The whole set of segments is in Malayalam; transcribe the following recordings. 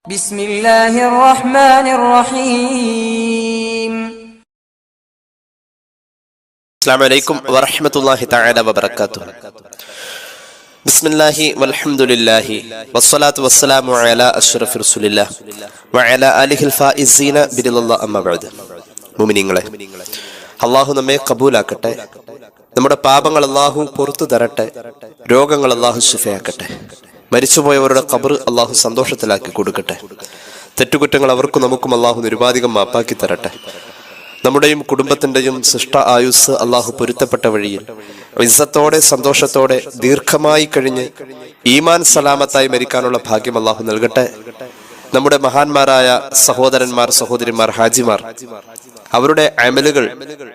بسم الله الرحمن الرحيم. السلام عليكم ورحمة الله تعالى وبركاته. بسم الله والحمد لله والصلاة والسلام على أشرف رسول الله وعلى آله الفائزين برضا الله أما بعد. മുഅ്മിനീങ്ങളെ, അല്ലാഹു നമ്മെ കബൂലാക്കട്ടെ. നമ്മുടെ പാപങ്ങൾ അല്ലാഹു പുറത്തു തരട്ടെ. രോഗങ്ങൾ അല്ലാഹു ശിഫയാക്കട്ടെ. മരിച്ചുപോയവരുടെ ഖബർ അല്ലാഹു സന്തോഷത്തിലാക്കി കൊടുക്കട്ടെ. തെറ്റുകുറ്റങ്ങൾ അവർക്കും നമുക്കും അല്ലാഹു നിരുപാധികം മാപ്പാക്കി തരട്ടെ. നമ്മുടെയും കുടുംബത്തിന്റെയും സൃഷ്ട ആയുസ് അല്ലാഹു പൊരുത്തപ്പെട്ട വഴിയിൽ ഇസ്സത്തോടെ സന്തോഷത്തോടെ ദീർഘമായി കഴിഞ്ഞ് ഈമാൻ സലാമത്തായി മരിക്കാനുള്ള ഭാഗ്യം അല്ലാഹു നൽകട്ടെ. നമ്മുടെ മഹാന്മാരായ സഹോദരന്മാർ, സഹോദരിമാർ, ഹാജിമാർ, അവരുടെ അമലുകൾ,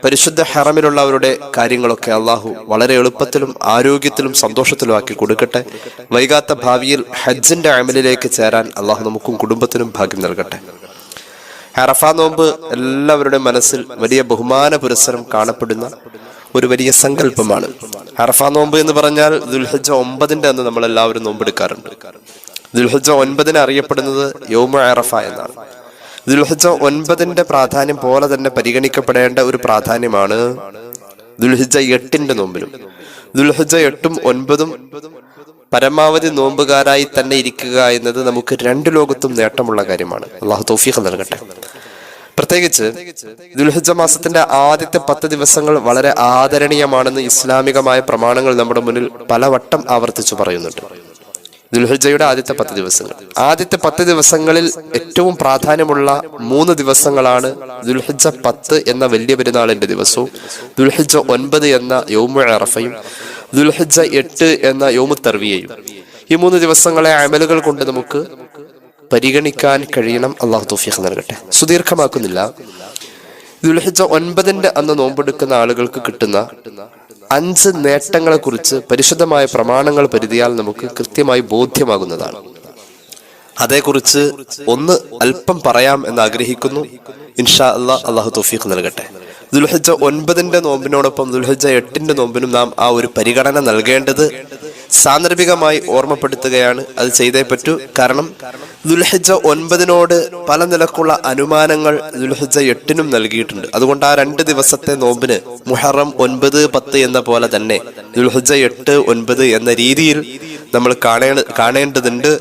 പരിശുദ്ധ ഹറമിലുള്ള അവരുടെ കാര്യങ്ങളൊക്കെ അള്ളാഹു വളരെ എളുപ്പത്തിലും ആരോഗ്യത്തിലും സന്തോഷത്തിലും ആക്കി കൊടുക്കട്ടെ. വൈകാത്ത ഭാവിയിൽ ഹജ്ജിന്റെ അമലിലേക്ക് ചേരാൻ അള്ളാഹു നമുക്കും കുടുംബത്തിനും ഭാഗ്യം നൽകട്ടെ. അറഫ നോമ്പ് എല്ലാവരുടെയും മനസ്സിൽ വലിയ ബഹുമാന പുരസ്സരം കാണപ്പെടുന്ന ഒരു വലിയ സങ്കല്പമാണ്. അറഫ നോമ്പ് എന്ന് പറഞ്ഞാൽ ദുൽഹിജ്ജ 9 അന്ന് നമ്മൾ എല്ലാവരും നോമ്പെടുക്കാറുണ്ട്. ദുൽഹിജ്ജ 9 അറിയപ്പെടുന്നത് യൗമ അറഫ എന്നാണ്. ദുൽഹിജ്ജ 9 പ്രാധാന്യം പോലെ തന്നെ പരിഗണിക്കപ്പെടേണ്ട ഒരു പ്രാധാന്യമാണ് ദുൽഹിജ്ജ 8 നോമ്പിനും. ദുൽഹിജ്ജ 8ഉം 9ഉം പരമാവധി നോമ്പുകാരായി തന്നെ ഇരിക്കുക എന്നത് നമുക്ക് രണ്ട് ലോകത്തും നേട്ടമുള്ള കാര്യമാണ്. അള്ളാഹു തൗഫീഖ് നൽകട്ടെ. പ്രത്യേകിച്ച് ദുൽഹിജ്ജ മാസത്തിന്റെ ആദ്യത്തെ 10 ദിവസങ്ങൾ വളരെ ആദരണീയമാണെന്ന് ഇസ്ലാമികമായ പ്രമാണങ്ങൾ നമ്മുടെ മുന്നിൽ പലവട്ടം ആവർത്തിച്ചു പറയുന്നുണ്ട്. ദുൽഹിജ്ജയുടെ ആദ്യത്തെ 10 ദിവസങ്ങൾ, ആദ്യത്തെ 10 ദിവസങ്ങളിൽ ഏറ്റവും പ്രാധാന്യമുള്ള 3 ദിവസങ്ങളാണ് ദുൽഹിജ്ജ 10 എന്ന വലിയ പെരുന്നാളിന്റെ ദിവസവും, ദുൽഹിജ്ജ 9 എന്ന യൗമു അറഫയും, ദുൽഹിജ്ജ 8 എന്ന യൗമു തർവിയയും. ഈ 3 ദിവസങ്ങളെ അമലുകൾ കൊണ്ട് നമുക്ക് പരിഗണിക്കാൻ കഴിയണം. അള്ളാഹു തൗഫീഖ് നൽകട്ടെ. സുദീർഘമാക്കുന്നില്ല. ദുൽഹിജ്ജ 9 അന്ന് നോമ്പെടുക്കുന്ന ആളുകൾക്ക് കിട്ടുന്ന 5 നേട്ടങ്ങളെ കുറിച്ച് പരിശുദ്ധമായ പ്രമാണങ്ങൾ പരിധിയാൽ നമുക്ക് കൃത്യമായി ബോധ്യമാകുന്നതാണ്. അതേക്കുറിച്ച് ഒന്ന് അല്പം പറയാം എന്ന് ആഗ്രഹിക്കുന്നു. ഇൻഷാ അല്ലാഹ്, അള്ളാഹു തൗഫീഖ് നൽകട്ടെ. ദുൽഹിജ്ജ 9 നോമ്പിനോടൊപ്പം ദുൽഹിജ്ജ 8 നോമ്പിനും നാം ആ ഒരു പരിഗണന നൽകേണ്ടത് സാന്ദർഭികമായി ഓർമ്മപ്പെടുത്തുകയാണ്. അത് ചെയ്തേ പറ്റൂ. കാരണം ദുൽഹിജ്ജ 9 പല നിലക്കുള്ള അനുമാനങ്ങൾ ദുൽഹിജ്ജ 8 നൽകിയിട്ടുണ്ട്. അതുകൊണ്ട് ആ 2 ദിവസത്തെ നോമ്പിന് മുഹറം 9, 10 എന്ന പോലെ തന്നെ ദുൽഹിജ്ജ 8, 9 എന്ന രീതിയിൽ നമ്മൾ കാണേണ്ടതുണ്ട്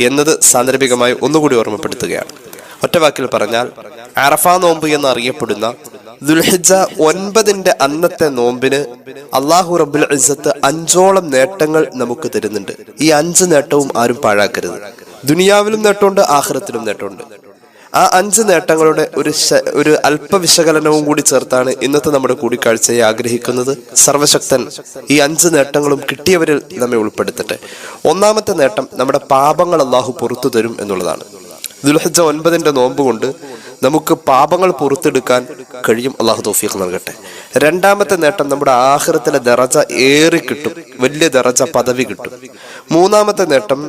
എന്നത് സാന്ദർഭികമായി ഒന്നുകൂടി ഓർമ്മപ്പെടുത്തുകയാണ്. ഒറ്റവാക്കിൽ പറഞ്ഞാൽ അറഫ നോമ്പ് എന്നറിയപ്പെടുന്ന ദുൽഹിജ്ജ 9 അന്നത്തെ നോമ്പിന് അല്ലാഹു റബ്ബുൽ ഇസ്സത്ത് 5ഓളം നേട്ടങ്ങൾ നമുക്ക് തരുന്നുണ്ട്. ഈ 5 നേട്ടവും ആരും പാഴാക്കരുത്. ദുനിയാവിലും നേട്ടമുണ്ട്, ആഖിറത്തിലും നേട്ടമുണ്ട്. ആ 5 നേട്ടങ്ങളുടെ ഒരു അല്പ വിശകലനവും കൂടി ചേർത്താണ് ഇന്നത്തെ നമ്മുടെ കൂടിക്കാഴ്ചയെ ആഗ്രഹിക്കുന്നത്. സർവശക്തൻ ഈ 5 നേട്ടങ്ങളും കിട്ടിയവരിൽ നമ്മെ ഉൾപ്പെടുത്തട്ടെ. ഒന്നാമത്തെ നേട്ടം, നമ്മുടെ പാപങ്ങൾ അല്ലാഹു പുറത്തു തരും എന്നുള്ളതാണ്. ദുൽഹിജ്ജ 9 നോമ്പ് കൊണ്ട് നമുക്ക് പാപങ്ങൾ പുറത്തെടുക്കാൻ കഴിയും. അള്ളാഹു തൗഫീഖ് നൽകട്ടെ. രണ്ടാമത്തെ നേട്ടം, നമ്മുടെ ആഖിറത്തിലെ ദറജ ഏറി കിട്ടും, വലിയ ദറജ പദവി കിട്ടും. മൂന്നാമത്തെ നേട്ടം,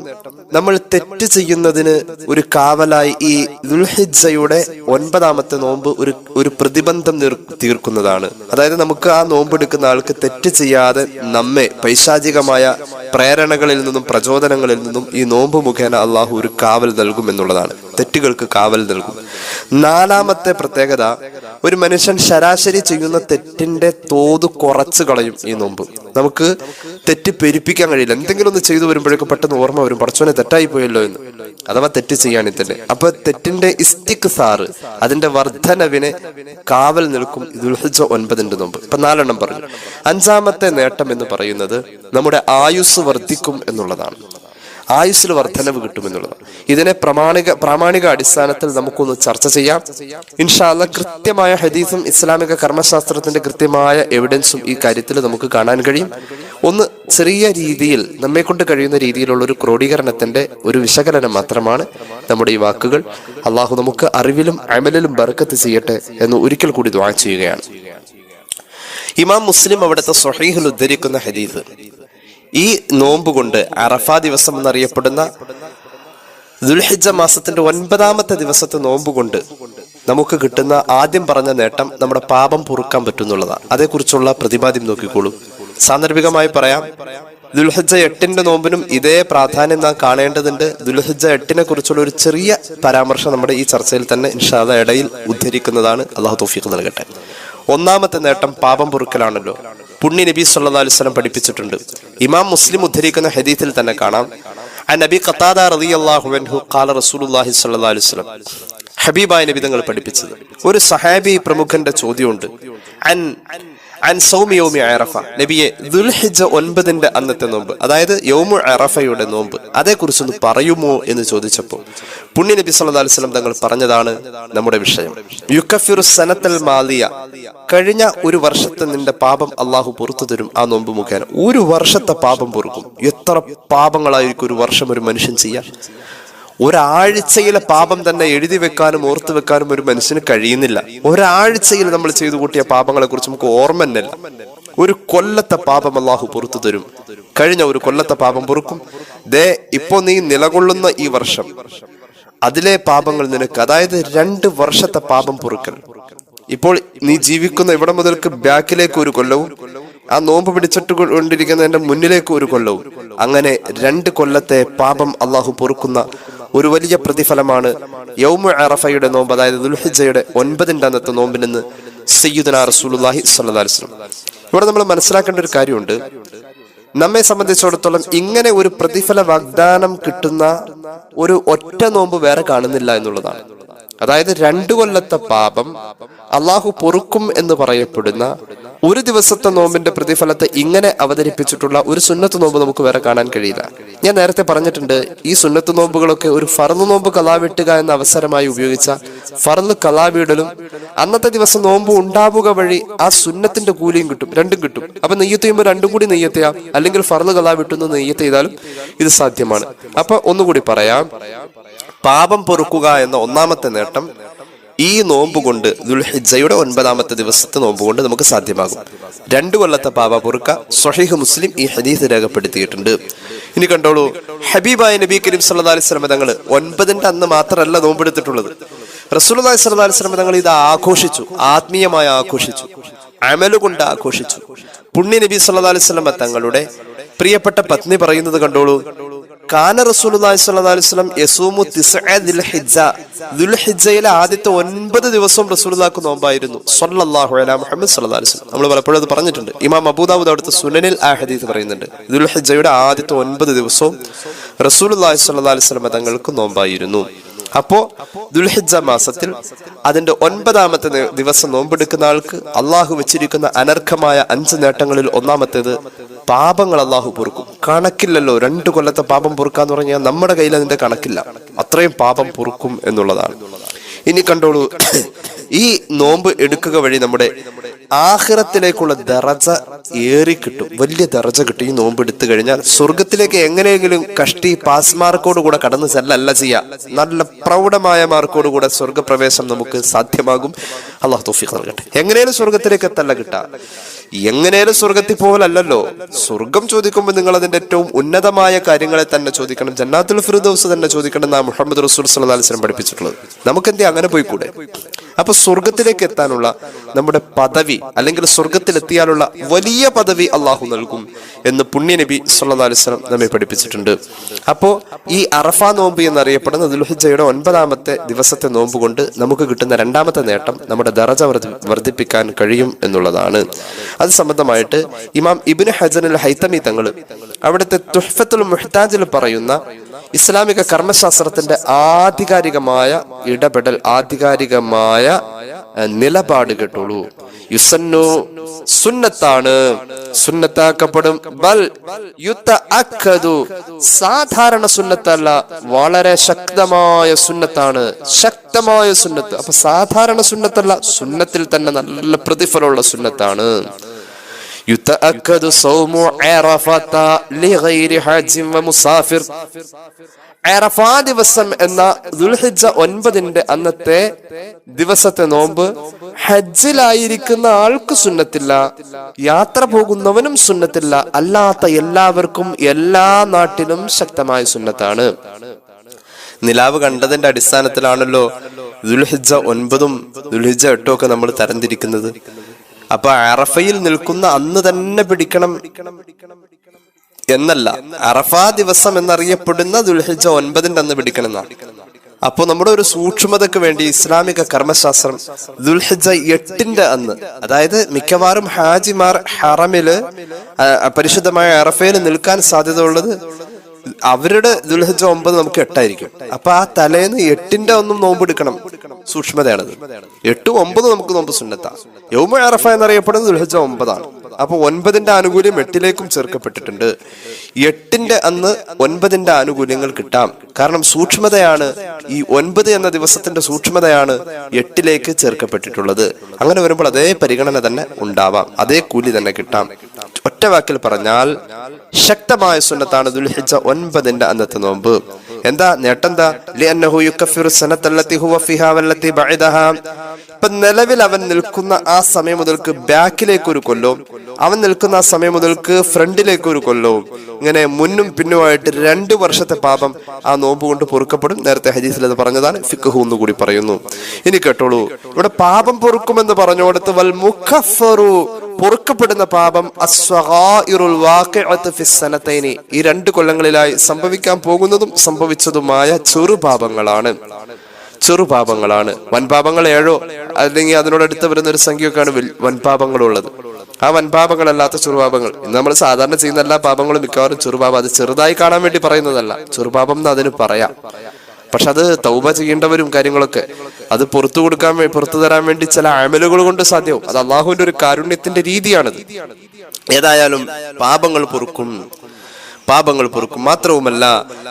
നമ്മൾ തെറ്റ് ചെയ്യുന്നതിന് ഒരു കാവലായി ഈ ദുൽഹിജ്ജയുടെ 9ാമത്തെ നോമ്പ് ഒരു പ്രതിബന്ധം തീർക്കുന്നതാണ്. അതായത് നമുക്ക് ആ നോമ്പ് എടുക്കുന്ന ആൾക്ക് തെറ്റ് ചെയ്യാതെ നമ്മെ പൈശാചികമായ പ്രേരണകളിൽ നിന്നും പ്രചോദനങ്ങളിൽ നിന്നും ഈ നോമ്പ് മുഖേന അള്ളാഹു ഒരു കാവൽ നൽകും എന്നുള്ളതാണ്. തെറ്റുകൾക്ക് കാവൽ നൽകും. 4ാമത്തെ പ്രത്യേകത, ഒരു മനുഷ്യൻ ശരാശരി ചെയ്യുന്ന തെറ്റിന്റെ തോത് കുറച്ച് കളയും ഈ നോമ്പ്. നമുക്ക് തെറ്റ് പെരുപ്പിക്കാൻ കഴിയില്ല. എന്തെങ്കിലും ഒന്ന് ചെയ്തു വരുമ്പോഴേക്കും പെട്ടെന്ന് ഓർമ്മ വരും, പടച്ചോനെ തെറ്റായി പോയല്ലോ എന്ന്, അഥവാ തെറ്റ് ചെയ്യാണി തന്നെ. അപ്പൊ തെറ്റിന്റെ ഇസ്തിഖ്സാർ, അതിന്റെ വർധനവിനെ കാവൽ നിൽക്കും ദുൽഹിജ്ജ 9 നോമ്പ്. ഇപ്പൊ 4 പറഞ്ഞു. 5ാമത്തെ നേട്ടം എന്ന് പറയുന്നത് നമ്മുടെ ആയുസ് വർദ്ധിക്കും എന്നുള്ളതാണ്. ആയുസ്സിൽ വർധനവ് കിട്ടുമെന്നുള്ളതാണ്. ഇതിനെ പ്രാമാണിക അടിസ്ഥാനത്തിൽ നമുക്കൊന്ന് ചർച്ച ചെയ്യാം ഇൻഷാ അല്ലാഹ്. കൃത്യമായ ഹദീസും ഇസ്ലാമിക കർമ്മശാസ്ത്രത്തിന്റെ കൃത്യമായ എവിഡൻസും ഈ കാര്യത്തിൽ നമുക്ക് കാണാൻ കഴിയും. ഒന്ന് ചെറിയ രീതിയിൽ നമ്മെ കൊണ്ട് കഴിയുന്ന രീതിയിലുള്ള ഒരു ക്രോഡീകരണത്തിന്റെ ഒരു വിശകലനം മാത്രമാണ് നമ്മുടെ ഈ വാക്കുകൾ. അള്ളാഹു നമുക്ക് അറിവിലും അമലിലും ബർക്കത്ത് ചെയ്യട്ടെ എന്ന് ഒരിക്കൽ കൂടി ദുആ ചെയ്യുകയാണ്. ഇമാം മുസ്ലിം അവിടുത്തെ സ്വഹീഹിൽ ഉദ്ധരിക്കുന്ന ഹദീസ്, ഈ നോമ്പ് കൊണ്ട് അറഫ ദിവസം എന്നറിയപ്പെടുന്ന ദുൽഹിജ്ജ മാസത്തിന്റെ 9ാമത്തെ ദിവസത്തെ നോമ്പ് കൊണ്ട് നമുക്ക് കിട്ടുന്ന ആദ്യം പറഞ്ഞ നേട്ടം നമ്മുടെ പാപം പൊറുക്കാൻ പറ്റുന്നുള്ളതാണ്. അതേക്കുറിച്ചുള്ള പ്രതിപാദ്യം നോക്കിക്കോളൂ. സാന്ദർഭികമായി പറയാം, ദുൽഹിജ്ജ 8 നോമ്പിനും ഇതേ പ്രാധാന്യം നാം കാണേണ്ടതുണ്ട്. ദുൽഹിജ്ജ 8 കുറിച്ചുള്ള ഒരു ചെറിയ പരാമർശം നമ്മുടെ ഈ ചർച്ചയിൽ തന്നെ ഇൻഷാ അല്ലാഹ് ഇടയിൽ ഉദ്ധരിക്കുന്നതാണ്. അള്ളാഹു തൗഫീഖ് നൽകട്ടെ. ഒന്നാമത്തെ നേട്ടം പാപം പൊറുക്കലാണല്ലോ. പുണ്യ നബി സല്ലല്ലാഹു അലൈഹി വസല്ലം പഠിപ്പിച്ചിട്ടുണ്ട്. ഇമാം മുസ്ലിം ഉദ്ധരിക്കുന്ന ഹദീസിൽ തന്നെ കാണാം, അൻ നബി ഖതാദ റളിയല്ലാഹു അൻഹു ഖാല റസൂലുള്ളാഹി സ്വല്ലല്ലാഹു അലൈഹി വസല്ലം, ഹബീബായ നബി തങ്ങൾ പഠിപ്പിച്ചത്. ഒരു സഹാബി പ്രമുഖന്റെ ചോദ്യമുണ്ട്, അൻ സൗമി യൗമി അറഫ, നബിയെ ദുൽഹിജ്ജ 9 അന്നത്തെ നോമ്പ്, അതായത് യൗമു അറഫയുടെ നോമ്പ്, അതേക്കുറിച്ചൊന്ന് പറയുമോ എന്ന് ചോദിച്ചപ്പോൾ പുണ്യ നബി സല്ലല്ലാഹു അലൈഹി വസല്ലം തങ്ങൾ പറഞ്ഞതാണ് നമ്മുടെ വിഷയം. യുകഫിറു സനത്തൽ മാലിയ, കഴിഞ്ഞ ഒരു വർഷത്തെ നിന്റെ പാപം അള്ളാഹു പുറത്തു തരും ആ നോമ്പ് മുഖേന. ഒരു വർഷത്തെ പാപം പൊറുക്കും. എത്ര പാപങ്ങളായിരിക്കും ഒരു വർഷം ഒരു മനുഷ്യൻ ചെയ്യാൻ? ഒരാഴ്ചയിലെ പാപം തന്നെ എഴുതി വെക്കാനും ഓർത്തു വെക്കാനും ഒരു മനുഷ്യന് കഴിയുന്നില്ല. ഒരാഴ്ചയിൽ നമ്മൾ ചെയ്തു കൂട്ടിയ പാപങ്ങളെ കുറിച്ച് നമുക്ക് ഓർമ്മ തന്നെയല്ല. ഒരു കൊല്ലത്തെ പാപം അള്ളാഹു പുറത്തു തരും. കഴിഞ്ഞ ഒരു കൊല്ലത്തെ പാപം പൊറുക്കും. ഇപ്പോ നീ നിലകൊള്ളുന്ന ഈ വർഷം, അതിലെ പാപങ്ങൾ നിനക്ക്, അതായത് 2 വർഷത്തെ പാപം പൊറുക്കൽ. ഇപ്പോൾ നീ ജീവിക്കുന്ന ഇവിടെ മുതൽക്ക് ബാക്കിലേക്ക് ഒരു കൊല്ലവും, ആ നോമ്പ് പിടിച്ചിട്ട് കൊണ്ടിരിക്കുന്നതിന്റെ മുന്നിലേക്ക് ഒരു കൊല്ലവും, അങ്ങനെ 2 കൊല്ലത്തെ പാപം അള്ളാഹു പൊറുക്കുന്ന ഒരു വലിയ പ്രതിഫലമാണ് യൗമു അറഫയുടെ നോമ്പ്, അതായത് ദുൽഹിജ്ജയുടെ 9 അന്നത്തെ നോമ്പിനെന്ന് സയ്യിദുനാ റസൂലുള്ളാഹി സ്വല്ലല്ലാഹു അലൈഹി വസല്ലം. ഇവിടെ നമ്മൾ മനസ്സിലാക്കേണ്ട ഒരു കാര്യമുണ്ട്. നമ്മെ സംബന്ധിച്ചിടത്തോളം ഇങ്ങനെ ഒരു പ്രതിഫല വാഗ്ദാനം കിട്ടുന്ന ഒരു ഒറ്റ നോമ്പ് വേറെ കാണുന്നില്ല എന്നുള്ളതാണ്. അതായത് 2 കൊല്ലത്തെ പാപം അള്ളാഹു പൊറുക്കും എന്ന് പറയപ്പെടുന്ന ഒരു ദിവസത്തെ നോമ്പിന്റെ പ്രതിഫലത്തെ ഇങ്ങനെ അവതരിപ്പിച്ചിട്ടുള്ള ഒരു സുന്നത്ത് നോമ്പ് നമുക്ക് വേറെ കാണാൻ കഴിയില്ല. ഞാൻ നേരത്തെ പറഞ്ഞിട്ടുണ്ട്, ഈ സുന്നത്ത് നോമ്പുകളൊക്കെ ഒരു ഫർള് നോമ്പ് കളാവിട്ടുക എന്ന അവസരമായി ഉപയോഗിച്ച ഫർള് കളാവിടലും അന്നത്തെ ദിവസം നോമ്പ് ഉണ്ടാവുക വഴി ആ സുന്നത്തിന്റെ കൂലിയും കിട്ടും, 2ഉം കിട്ടും. അപ്പൊ നെയ്യത്ത് ചെയ്യുമ്പോൾ 2ഉം കൂടി നെയ്യത്ത് ചെയ്യാം, അല്ലെങ്കിൽ ഫർള് കളാവിട്ടുന്ന നെയ്യത്ത് ചെയ്താലും ഇത് സാധ്യമാണ്. അപ്പൊ ഒന്നുകൂടി പറയാം, പാപം പൊറുക്കുക എന്ന ഒന്നാമത്തെ നേട്ടം ഈ നോമ്പ് കൊണ്ട്, ദുൽഹിജ്ജയുടെ 9 ദിവസത്തെ നോമ്പ് കൊണ്ട് നമുക്ക് സാധ്യമാകും. 2 കൊല്ലത്തെ പാപ പൊറുക്ക. സ്വഹീഹ് മുസ്ലിം ഈ ഹദീസ് രേഖപ്പെടുത്തിയിട്ടുണ്ട്. ഇനി കണ്ടോളൂ, ഹബീബായ നബി കരീം സല്ലല്ലാഹു അലൈഹി വസല്ലം തങ്ങൾ 9 അന്ന് മാത്രമല്ല നോമ്പെടുത്തിട്ടുള്ളത്. റസൂലുള്ളാഹി സ്വല്ലല്ലാഹു അലൈഹി വസല്ലം തങ്ങൾ ഇത് ആഘോഷിച്ചു, ആത്മീയമായി ആഘോഷിച്ചു, അമലുകൊണ്ട് ആഘോഷിച്ചു. പുണ്യ നബി സല്ലല്ലാഹു അലൈഹി വസല്ലം തങ്ങളുടെ പ്രിയപ്പെട്ട പത്നി പറയുന്നത് കണ്ടോളൂ, കാന റസൂലുള്ളാഹി സ്വല്ലല്ലാഹു അലൈഹി വസല്ലം യസൂമു 9 ദുൽഹിജ്ജ, ദുൽഹിജ്ജയിലെ ആദ്യത്തെ 9 ദിവസവും റസൂലുള്ളാഹിക്ക് നോമ്പായിരുന്നു. സ്വല്ലല്ലാഹു അലാ മുഹമ്മദ് സ്വല്ലല്ലാഹു അലൈഹി വസല്ലം. നമ്മൾ പലപ്പോഴും അത് പറഞ്ഞിട്ടുണ്ട്. ഇമാം അബൂദാവൂദ് അവിടുത്തെ സുനനിൽ ആ ഹദീസ് പറയുന്നുണ്ട്. ദുൽഹിജ്ജയുടെ ആദ്യത്തെ 9 ദിവസവും റസൂലുള്ളാഹി സ്വല്ലല്ലാഹു അലൈഹി വസല്ലം തങ്ങൾക്ക് നോമ്പായിരുന്നു. അപ്പോ ദുൽഹിജ്ജ മാസത്തിൽ അതിന്റെ 9 ദിവസം നോമ്പെടുക്കുന്ന ആൾക്ക് അള്ളാഹു വെച്ചിരിക്കുന്ന അനർഘമായ 5 നേട്ടങ്ങളിൽ ഒന്നാമത്തേത് പാപങ്ങൾ അള്ളാഹു പൊറുക്കും. കണക്കില്ലല്ലോ, 2 കൊല്ലത്തെ പാപം പൊറുക്കാന്ന് പറഞ്ഞാൽ നമ്മുടെ കയ്യിൽ അതിന്റെ കണക്കില്ല. അത്രയും പാപം പൊറുക്കും എന്നുള്ളതാണ്. ഇനി കണ്ടോളൂ, ഈ നോമ്പ് എടുക്കുക വഴി നമ്മുടെ ആഖിറത്തിലേക്കുള്ള ദറജ ഏറി കിട്ടും, വലിയ ദറജ കിട്ടും. ഈ നോമ്പ് എടുത്തു കഴിഞ്ഞാൽ സ്വർഗത്തിലേക്ക് എങ്ങനെയെങ്കിലും കഷ്ടി പാസ് മാർക്കോട് കൂടെ കടന്ന് ചെല്ലല്ല ചെയ്യാ, നല്ല പ്രൗഢമായ മാർക്കോട് കൂടെ സ്വർഗപ്രവേശം നമുക്ക് സാധ്യമാകും. അല്ലാഹു തൗഫീഖ് നൽകട്ടെ. എങ്ങനെയും സ്വർഗത്തിലേക്ക് എത്തല്ല കിട്ടാ, എങ്ങനെയും സ്വർഗത്തിൽ പോലല്ലോ. സ്വർഗം ചോദിക്കുമ്പോൾ നിങ്ങൾ അതിന്റെ ഏറ്റവും ഉന്നതമായ കാര്യങ്ങളെ തന്നെ ചോദിക്കണം, ജന്നാത്തുൽ ഫിർദൗസ് തന്നെ ചോദിക്കണം എന്നാണ് മുഹമ്മദ് റസൂൽ സ്വല്ലല്ലാഹു അലൈഹി വസല്ലം പഠിപ്പിച്ചിട്ടുള്ളത്. നമുക്കെന്തേ അങ്ങനെ പോയിക്കൂടെ? അപ്പൊ സ്വർഗത്തിലേക്ക് എത്താനുള്ള നമ്മുടെ പദവി, അല്ലെങ്കിൽ സ്വർഗത്തിലെത്തിയാലുള്ള വലിയ പദവി അള്ളാഹു നൽകും എന്ന് പുണ്യ നബി സല്ലല്ലാഹു അലൈഹി വസല്ലം നമ്മെ പഠിപ്പിച്ചിട്ടുണ്ട്. അപ്പോ ഈ അറഫ നോമ്പ് എന്നറിയപ്പെടുന്ന ദുൽഹിജ്ജയുടെ 9 ദിവസത്തെ നോമ്പ് കൊണ്ട് നമുക്ക് കിട്ടുന്ന 2ാമത്തെ നേട്ടം നമ്മുടെ ദറജ വർദ്ധിപ്പിക്കാൻ കഴിയും എന്നുള്ളതാണ്. അത് സംബന്ധമായിട്ട് ഇമാം ഇബ്നു ഹജർ അൽ ഹൈതമി തങ്ങൾ അവിടുത്തെ തുഹ്ഫത്തുൽ മുഹ്താജിൽ പറയുന്ന ഇസ്ലാമിക കർമ്മശാസ്ത്രത്തിന്റെ ആധികാരികമായ ഇടപെടൽ, ആധികാരികമായ നിലപാട് കേട്ടോളൂ. യുസന്നു, സുന്നത്താണ്, സുന്നത്താക്കപ്പെടും. ബൽ യുതഅക്കദു, സാധാരണ സുന്നത്തല്ല, വളരെ ശക്തമായ സുന്നത്താണ്, ശക്തമായ സുന്നത്ത്. അപ്പൊ സാധാരണ സുന്നത്തല്ല, സുന്നത്തിൽ തന്നെ നല്ല പ്രതിഫലമുള്ള സുന്നത്താണ്. യുതഅക്കദു സൗമു അറഫത ലിഗൈരി ഹാജിൻ വമുസാഫിർ, അറഫാ ദിവസം എന്ന ദുൽഹിജ്ജ 9 അന്നത്തെ ദിവസത്തെ നോമ്പ് ഹജ്ജിലായിരിക്കുന്ന ആൾക്ക് സുന്നത്തില്ല, യാത്ര പോകുന്നവനും സുന്നത്തില്ല, അല്ലാത്ത എല്ലാവർക്കും എല്ലാ നാട്ടിലും ശക്തമായ സുന്നത്താണ്. നിലാവ് കണ്ടതിന്റെ അടിസ്ഥാനത്തിലാണല്ലോ ദുൽഹിജ്ജ 9ഉം ദുൽഹിജ്ജ 8ഉം ഒക്കെ നമ്മൾ തരംതിരിക്കുന്നത്. അപ്പൊ അറഫയിൽ നിൽക്കുന്ന അന്ന് തന്നെ പിടിക്കണം എന്നല്ല, അറഫാ ദിവസം എന്നറിയപ്പെടുന്ന ദുൽഹിജ്ജ 9 അന്ന് പിടിക്കണം എന്നാണ്. അപ്പോൾ നമ്മുടെ ഒരു സൂക്ഷ്മതയ്ക്ക് വേണ്ടി ഇസ്ലാമിക കർമ്മശാസ്ത്രം ദുൽഹിജ്ജ 8 അന്ന്, അതായത് മിക്കവാറും ഹാജിമാർ ഹറമില് പരിശുദ്ധമായ അറഫയിൽ നിൽക്കാൻ സാധ്യത ഉള്ളത് അവരുടെ ദുൽഹിജ്ജ 9 നമുക്ക് 8 ആയിരിക്കും. അപ്പൊ ആ തലേന്ന് 8 ഒന്നും നോമ്പെടുക്കണം, സൂക്ഷ്മതയാണത്. 8, 9 നമുക്ക് നോമ്പ് സുന്നത്താ. യൗമ അറഫ എന്നറിയപ്പെടുന്നത് ദുൽഹിജ്ജ 9 ആണ്. അപ്പൊ 9 ആനുകൂല്യം 8 ചേർക്കപ്പെട്ടിട്ടുണ്ട്. 8 അന്ന് 9 ആനുകൂല്യങ്ങൾ കിട്ടാം. കാരണം സൂക്ഷ്മതയാണ് ഈ 9 എന്ന ദിവസത്തിന്റെ സൂക്ഷ്മതയാണ് 8 ചേർക്കപ്പെട്ടിട്ടുള്ളത്. അങ്ങനെ വരുമ്പോൾ അതേ പരിഗണന തന്നെ ഉണ്ടാവാം, അതേ കൂലി തന്നെ കിട്ടാം. ഒറ്റ വാക്കിൽ പറഞ്ഞാൽ ശക്തമായ സുന്നത്താണ് ദുൽഹിജ്ജ 9 അന്നത്തെ നോമ്പ്. എന്താ നേട്ടെന്താ? ഇപ്പൊ നിലവിൽ അവൻ നിൽക്കുന്ന ആ സമയം മുതൽക്ക് ബാക്കിലേക്ക് ഒരു കൊല്ലവും, അവൻ നിൽക്കുന്ന ആ സമയം മുതൽക്ക് ഫ്രണ്ടിലേക്ക് ഒരു കൊല്ലവും, ഇങ്ങനെ മുന്നും പിന്നുമായിട്ട് 2 വർഷത്തെ പാപം ആ നോമ്പ് കൊണ്ട് പൊറുക്കപ്പെടും. നേരത്തെ ഹദീസിൽ അത് പറഞ്ഞതാണ്, ഫിഖ്ഹു എന്ന് കൂടി പറയുന്നു. ഇനി കേട്ടോളൂ, ഇവിടെ പാപം പൊറുക്കുമെന്ന് പറഞ്ഞോടത്ത് വൽ മുഖഫറു, പൊറുക്കപ്പെടുന്ന പാപം അസ്വഗായിറുൽ വാഖിഅതു ഫിസ്സനതൈനി, ഈ 2 കൊല്ലങ്ങളിലായി സംഭവിക്കാൻ പോകുന്നതും സംഭവിച്ചതുമായ ചെറുപാപങ്ങളാണ്. വൻപാപങ്ങൾ 7 അല്ലെങ്കിൽ അതിനോടടുത്ത് വരുന്ന ഒരു സംഖ്യയൊക്കെയാണ് വൻപാപങ്ങളുള്ളത്. ആ വൻപാപങ്ങളല്ലാത്ത ചെറുപാപങ്ങൾ, ഇന്ന് നമ്മൾ സാധാരണ ചെയ്യുന്ന എല്ലാ പാപങ്ങളും മിക്കവാറും ചെറുപാപം. അത് ചെറുതായി കാണാൻ വേണ്ടി പറയുന്നതല്ല, ചെറുപാപം എന്ന് അതിന് പറയാം. പക്ഷെ അത് തൗബ ചെയ്യേണ്ടവരും കാര്യങ്ങളൊക്കെ അത് പുറത്തു തരാൻ വേണ്ടി ചില അമലുകൾ കൊണ്ട് സാധ്യവും. അത് അള്ളാഹുവിന്റെ ഒരു കാരുണ്യത്തിന്റെ രീതിയാണത്. ഏതായാലും പാപങ്ങൾ പൊറുക്കും. മാത്രവുമല്ല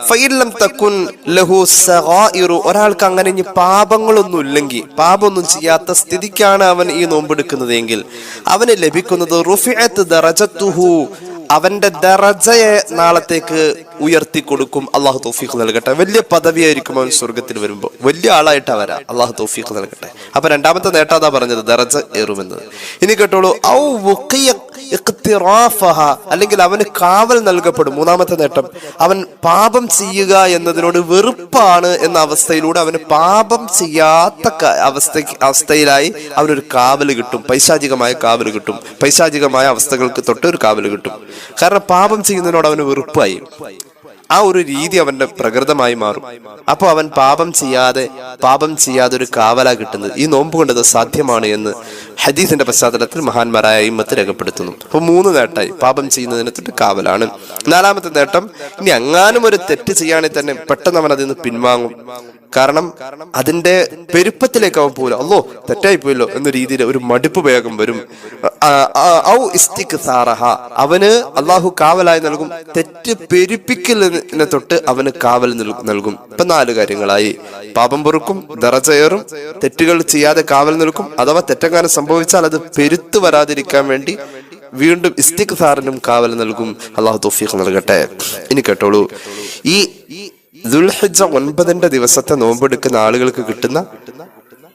ഫഇല്ലം തകുൻ ലഹു സഗായിറു, ഒരാൾക്ക് അങ്ങനെ ഇനി പാപങ്ങളൊന്നും ഇല്ലെങ്കിൽ, പാപമൊന്നും ചെയ്യാത്ത സ്ഥിതിക്കാണ് അവൻ ഈ നോമ്പെടുക്കുന്നതെങ്കിൽ അവന് ലഭിക്കുന്നത് റുഫിഅത്ത് ദറജത്തുഹു, അവന്റെ ദറജയെ നാളത്തേക്ക് ഉയർത്തി കൊടുക്കും. അള്ളാഹു തൗഫീഖ് നൽകട്ടെ. വലിയ പദവിയായിരിക്കും അവൻ സ്വർഗത്തിൽ വരുമ്പോൾ, വലിയ ആളായിട്ടാ വരാ. അള്ളാഹു തൗഫീഖ് നൽകട്ടെ. അപ്പൊ 2ാമത്തെ നേട്ടാതാ പറഞ്ഞത് ദറജ ഏറുമെന്നത്. ഇനി കേട്ടോളൂ, ഔ വുഖിയ ഇഖ്തിറാഫഹ, അല്ലെങ്കിൽ അവന് കാവൽ നൽകപ്പെടും. 3ാമത്തെ നേട്ടം, അവൻ പാപം ചെയ്യുക എന്നതിനോട് വെറുപ്പാണ് എന്ന അവസ്ഥയിലൂടെ അവന് പാപം ചെയ്യാത്ത അവസ്ഥയിലായി അവനൊരു കാവൽ കിട്ടും, പൈശാചികമായ കാവൽ കിട്ടും. പൈശാചികമായ അവസ്ഥകൾക്ക് തൊട്ടൊരു കാവൽ കിട്ടും. കാരണം പാപം ചെയ്യുന്നതിനോട് അവന് വെറുപ്പായി. ആ ഒരു രീതി അവന്റെ പ്രകൃതമായി മാറും. അപ്പൊ അവൻ പാപം ചെയ്യാതെ ഒരു കാവല കിട്ടുന്നത് ഈ നോമ്പ് കൊണ്ടത് സാധ്യമാണ് എന്ന് ഹദീസിന്റെ പശ്ചാത്തലത്തിൽ മഹാന്മാരായ അയിമ്മത്ത് രേഖപ്പെടുത്തുന്നു. അപ്പൊ 3 നേട്ടമായി. പാപം ചെയ്യുന്നതിന് തൊട്ട് കാവലാണ്. 4ാമത്തെ നേട്ടം, ഇനി അങ്ങാനും ഒരു തെറ്റ് ചെയ്യുകയാണെങ്കിൽ തന്നെ പെട്ടെന്ന് അവൻ അതിൽ നിന്ന് പിൻവാങ്ങും. കാരണം അതിന്റെ പെരുപ്പത്തിലേക്ക് അവൻ പോലും അല്ലോ തെറ്റായി പോയല്ലോ എന്ന രീതിയിൽ ഒരു മടുപ്പ് വേഗം വരും. ഔ ഇസ്തിക്സാറഹ, അവന് അള്ളാഹു കാവലായി നൽകും. തെറ്റ് പെരുപ്പിക്കലിനെ തൊട്ട് അവന് കാവൽ നൽകും. ഇപ്പൊ 4 കാര്യങ്ങളായി. പാപം പൊറുക്കും, ദറജയേറും, തെറ്റുകൾ ചെയ്യാതെ കാവൽ നൽകും, അഥവാ തെറ്റെങ്ങാനും സംഭവിച്ചാൽ അത് പെരുത്തു വരാതിരിക്കാൻ വേണ്ടി വീണ്ടും ഇസ്തിക്സാറിനും കാവൽ നൽകും. അള്ളാഹു തൗഫീഖ് നൽകട്ടെ. ഇനി കേട്ടോളൂ, ഈ ദുൽഹിജ്ജ 9 ദിവസത്തെ നോമ്പെടുക്കുന്ന ആളുകൾക്ക് കിട്ടുന്ന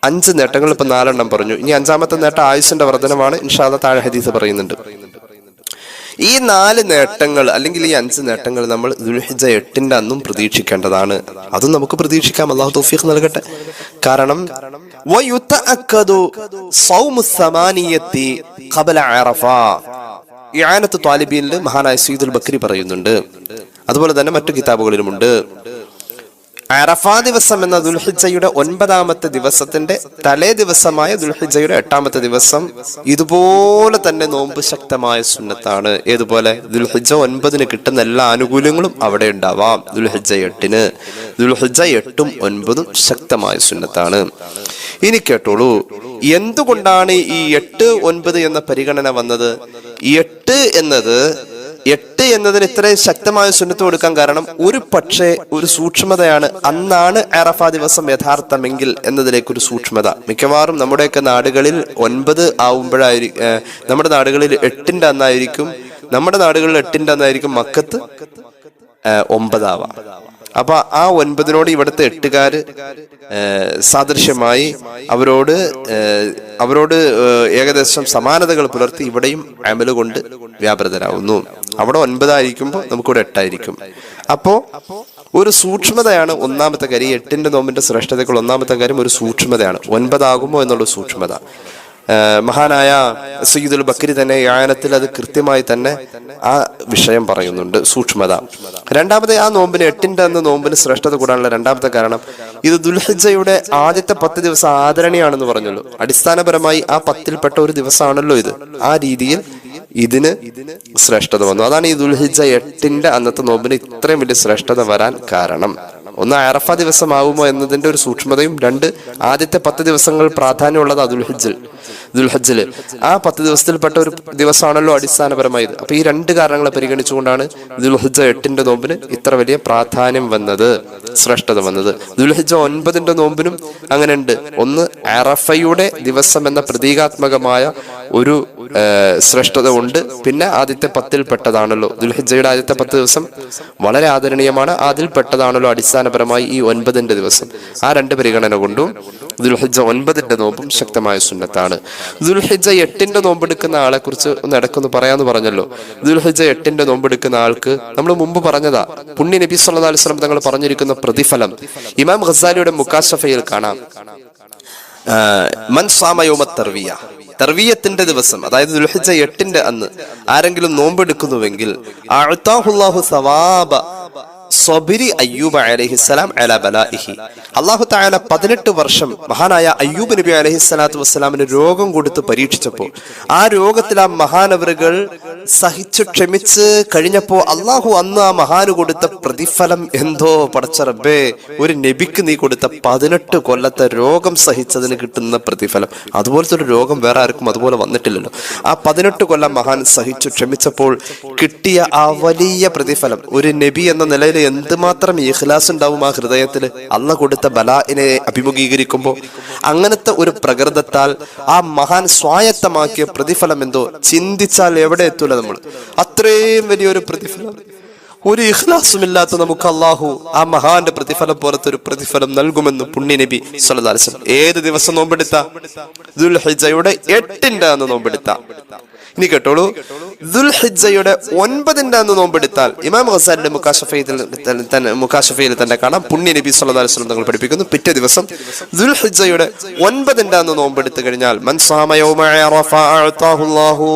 5 നേട്ടങ്ങൾ ഇപ്പൊ 4 പറഞ്ഞു. ഇനി 5ാമത്തെ നേട്ടം ആയുസ്സിന്റെ വർധനമാണ്. ഇൻഷാ അല്ലാഹ് താഴെ ഹദീസ് പറയുന്നുണ്ട്. ഈ 4 നേട്ടങ്ങൾ അല്ലെങ്കിൽ ഈ 5 നേട്ടങ്ങൾ നമ്മൾ ദുൽഹിജ്ജ 8 അന്നും പ്രതീക്ഷിക്കേണ്ടതാണ്. അതും നമുക്ക് പ്രതീക്ഷിക്കാം. അല്ലാഹു തൗഫീഖ് നൽകട്ടെ. കാരണം വയുതഅക്കദു സൗമു സമാനിയത്തി ഖബല അറഫ, ഇആനത്തു ത്വാലിബീനിൽ മഹാനായ സയ്യിദുൽ ബക്രി പറയുന്നുണ്ട്. അതുപോലെ തന്നെ മറ്റു കിതാബുകളിലുമുണ്ട്. അറഫാ ദിവസം എന്ന ദുൽഹിജ്ജയുടെ 9ാമത്തെ ദിവസത്തിന്റെ തലേ ദിവസമായ ദുൽഹിജ്ജയുടെ 8ാമത്തെ ദിവസം ഇതുപോലെ തന്നെ നോമ്പ് ശക്തമായ സുന്നത്താണ്. ഏതുപോലെ? ദുൽഹിജ്ജ 9 കിട്ടുന്ന എല്ലാ ആനുകൂല്യങ്ങളും അവിടെ ഉണ്ടാവാം. ദുൽഹിജ്ജ 8 ദുൽഹിജ്ജ 8ഉം 9ഉം ശക്തമായ സുന്നത്താണ്. ഇനി കേട്ടോളൂ, എന്തുകൊണ്ടാണ് ഈ 8, 9 എന്ന പരിഗണന വന്നത്? 8 എന്നതിന് ഇത്രയും ശക്തമായ സുന്നത്ത് കൊടുക്കാൻ കാരണം ഒരു പക്ഷേ ഒരു സൂക്ഷ്മതയാണ്. അന്നാണ് അറഫാ ദിവസം യഥാർത്ഥമെങ്കിൽ എന്നതിലേക്കൊരു സൂക്ഷ്മത. മിക്കവാറും നമ്മുടെയൊക്കെ നാടുകളിൽ 9 ആവുമ്പോഴായിരിക്കും, നമ്മുടെ നാടുകളിൽ 8ന്റെ അന്നായിരിക്കും, മക്കത്ത് 9 ആവാം. അപ്പൊ ആ 9നോട് ഇവിടുത്തെ 8കാര് സാദൃശ്യമായി അവരോട് ഏകദേശം സമാനതകൾ പുലർത്തി ഇവിടെയും അമല് കൊണ്ട് വ്യാപൃതരാകുന്നു. അവിടെ 9 ആയിരിക്കുമ്പോൾ നമുക്കിവിടെ 8 ആയിരിക്കും. അപ്പോ ഒരു സൂക്ഷ്മതയാണ് 1ാമത്തെ കാര്യം. 8ന്റെ നോമ്പിന്റെ ശ്രേഷ്ഠതകൾ 1ാമത്തെ കാര്യം ഒരു സൂക്ഷ്മതയാണ്. 9 ആകുമോ എന്നുള്ള സൂക്ഷ്മത. മഹാനായ സയ്യിദുൽ ബക്കരി തന്നെ യാനത്തിൽ അത് കൃത്യമായി തന്നെ ആ വിഷയം പറയുന്നുണ്ട്, സൂക്ഷ്മത. രണ്ടാമത്തെ ആ നോമ്പിന് 8ന്റെ അന്ന് നോമ്പിന് ശ്രേഷ്ഠത കൂടാനുള്ള രണ്ടാമത്തെ കാരണം ഇത് ദുൽഹിജ്ജയുടെ ആദ്യത്തെ 10 ദിവസം ആദരണീയാണെന്ന് പറഞ്ഞല്ലോ. അടിസ്ഥാനപരമായി ആ 10ൽപ്പെട്ട ഒരു ദിവസമാണല്ലോ ഇത്. ആ രീതിയിൽ ഇതിന് ശ്രേഷ്ഠത വന്നു. അതാണ് ഈ ദുൽഹിജ്ജ 8ന്റെ അന്നത്തെ നോമ്പിന് ഇത്രയും വലിയ ശ്രേഷ്ഠത വരാൻ കാരണം. ഒന്ന്, അറഫ ദിവസമാവുമോ എന്നതിന്റെ ഒരു സൂക്ഷ്മതയും, രണ്ട്, ആദ്യത്തെ 10 ദിവസങ്ങൾ പ്രാധാന്യമുള്ളത് ദുൽഹജ്ജില് ആ 10 ദിവസത്തിൽപ്പെട്ട ഒരു ദിവസമാണല്ലോ അടിസ്ഥാനപരമായത്. അപ്പൊ ഈ 2 കാരണങ്ങളെ പരിഗണിച്ചുകൊണ്ടാണ് ദുൽഹജ്ജ 8ന്റെ നോമ്പിന് ഇത്ര വലിയ പ്രാധാന്യം വന്നത്, ശ്രേഷ്ഠത വന്നത്. ദുൽഹജ്ജ 9ന്റെ നോമ്പിനും അങ്ങനെ ഉണ്ട്. ഒന്ന്, അറഫയുടെ ദിവസം എന്ന പ്രതീകാത്മകമായ ഒരു ശ്രേഷ്ഠത ഉണ്ട്. പിന്നെ ആദ്യത്തെ 10ൽപ്പെട്ടതാണല്ലോ ദുൽഹിജ്ജയുടെ ആദ്യത്തെ 10 ദിവസം വളരെ ആദരണീയമാണ്. അതിൽപ്പെട്ടതാണല്ലോ അടിസ്ഥാനപരമായി ഈ 9ന്റെ ദിവസം. ആ 2 പരിഗണന കൊണ്ടും ദുൽഹിജ്ജ 9ന്റെ നോമ്പും ശക്തമായ സുന്നത്താണ്. ദുൽഹിജ്ജ 8ന്റെ നോമ്പെടുക്കുന്ന ആളെ കുറിച്ച് ഒന്ന് ഇടക്കൊന്ന് പറയാന്ന് പറഞ്ഞല്ലോ. ദുൽഹിജ്ജ 8ന്റെ നോമ്പെടുക്കുന്ന ആൾക്ക് നമ്മൾ മുമ്പ് പറഞ്ഞതാ, പുണ്യ നബി സല്ലല്ലാഹു അലൈഹി വസല്ലം തങ്ങൾ പറഞ്ഞിരിക്കുന്ന പ്രതിഫലം ഇമാം ഖസാലിയുടെ മുകാശഫയിൽ കാണാം. മൻ സാമ യൗമ തർവിയ, തർവിയത്തിന്റെ ദിവസം, അതായത് ദുൽഹിജ്ജ 8ന്റെ അന്ന് ആരെങ്കിലും നോമ്പെടുക്കുന്നുവെങ്കിൽ അഅതാഹുല്ലാഹു സവാബ സ്വബിരി അയ്യൂബ് അലൈഹിസ്സലാം അലാ ബലാഇഹി, അല്ലാഹു തആല 18 വർഷം മഹാനായ അയ്യൂബ് നബി അലൈഹിസ്സലാത്തു വസ്സലാമിന് രോഗം കൊടുത്ത് പരീക്ഷിച്ചപ്പോൾ ആ രോഗത്തിൽ ആ മഹാനവറുകൾ സഹിച്ചു ക്ഷമിച്ച് കഴിഞ്ഞപ്പോ അള്ളാഹു അന്ന് ആ മഹാന് കൊടുത്ത പ്രതിഫലം എന്തോ പടച്ച റബ്ബേ, ഒരു നബിക്ക് നീ കൊടുത്ത 18 കൊല്ലത്തെ രോഗം സഹിച്ചതിന് കിട്ടുന്ന പ്രതിഫലം, അതുപോലത്തെ ഒരു രോഗം വേറെ ആർക്കും അതുപോലെ വന്നിട്ടില്ലല്ലോ. ആ 18 കൊല്ലം മഹാൻ സഹിച്ചു ക്ഷമിച്ചപ്പോൾ കിട്ടിയ ആ വലിയ പ്രതിഫലം, ഒരു നബി എന്ന നിലയിൽ എന്തുമാത്രം ഇഖ്ലാസ് ഉണ്ടാവും ആ ഹൃദയത്തിൽ അള്ളാഹ് കൊടുത്ത ബലാഇനെ അഭിമുഖീകരിക്കുമ്പോൾ. അങ്ങനത്തെ ഒരു പ്രകൃതത്താൽ ആ മഹാൻ സ്വായത്തമാക്കിയ പ്രതിഫലം എന്തോ ചിന്തിച്ചാൽ എവിടെ എത്തൂല നമ്മൾ. അത്രയും വലിയൊരു പ്രതിഫലം ഒരു ഇഖ്ലാസുമില്ലാത്ത നമുക്ക് അള്ളാഹു ആ മഹാന്റെ പ്രതിഫലം പോലത്തെ ഒരു പ്രതിഫലം നൽകുമെന്ന് പുണ്യ നബി സല്ലല്ലാഹു അലൈഹി വസല്ലം. ഏത് ദിവസം നോമ്പെടുത്ത? ദുൽഹിജ്ജയുടെ 8ന്റെ അന്ന് നോമ്പെടുത്ത. ഇനി കേട്ടോളൂ, ദുൽഹിജ്ജയുടെ 9ന്റെ അന്ന് നോമ്പെടുത്താൽ ഇമാം ഖസാലിയുടെ മുകാശഫയിൽ തന്നെ കാണാം, പുണ്യ നബി സല്ലല്ലാഹു അലൈഹി വസല്ലം തങ്ങൾ പഠിപ്പിക്കുന്നു, പിറ്റേ ദിവസം ദുൽഹിജ്ജയുടെ 9ന്റെ അന്ന് നോമ്പെടുത്തു കഴിഞ്ഞാൽ മൻ സാമ യൗമ അറഫ അഅതാഹുല്ലാഹു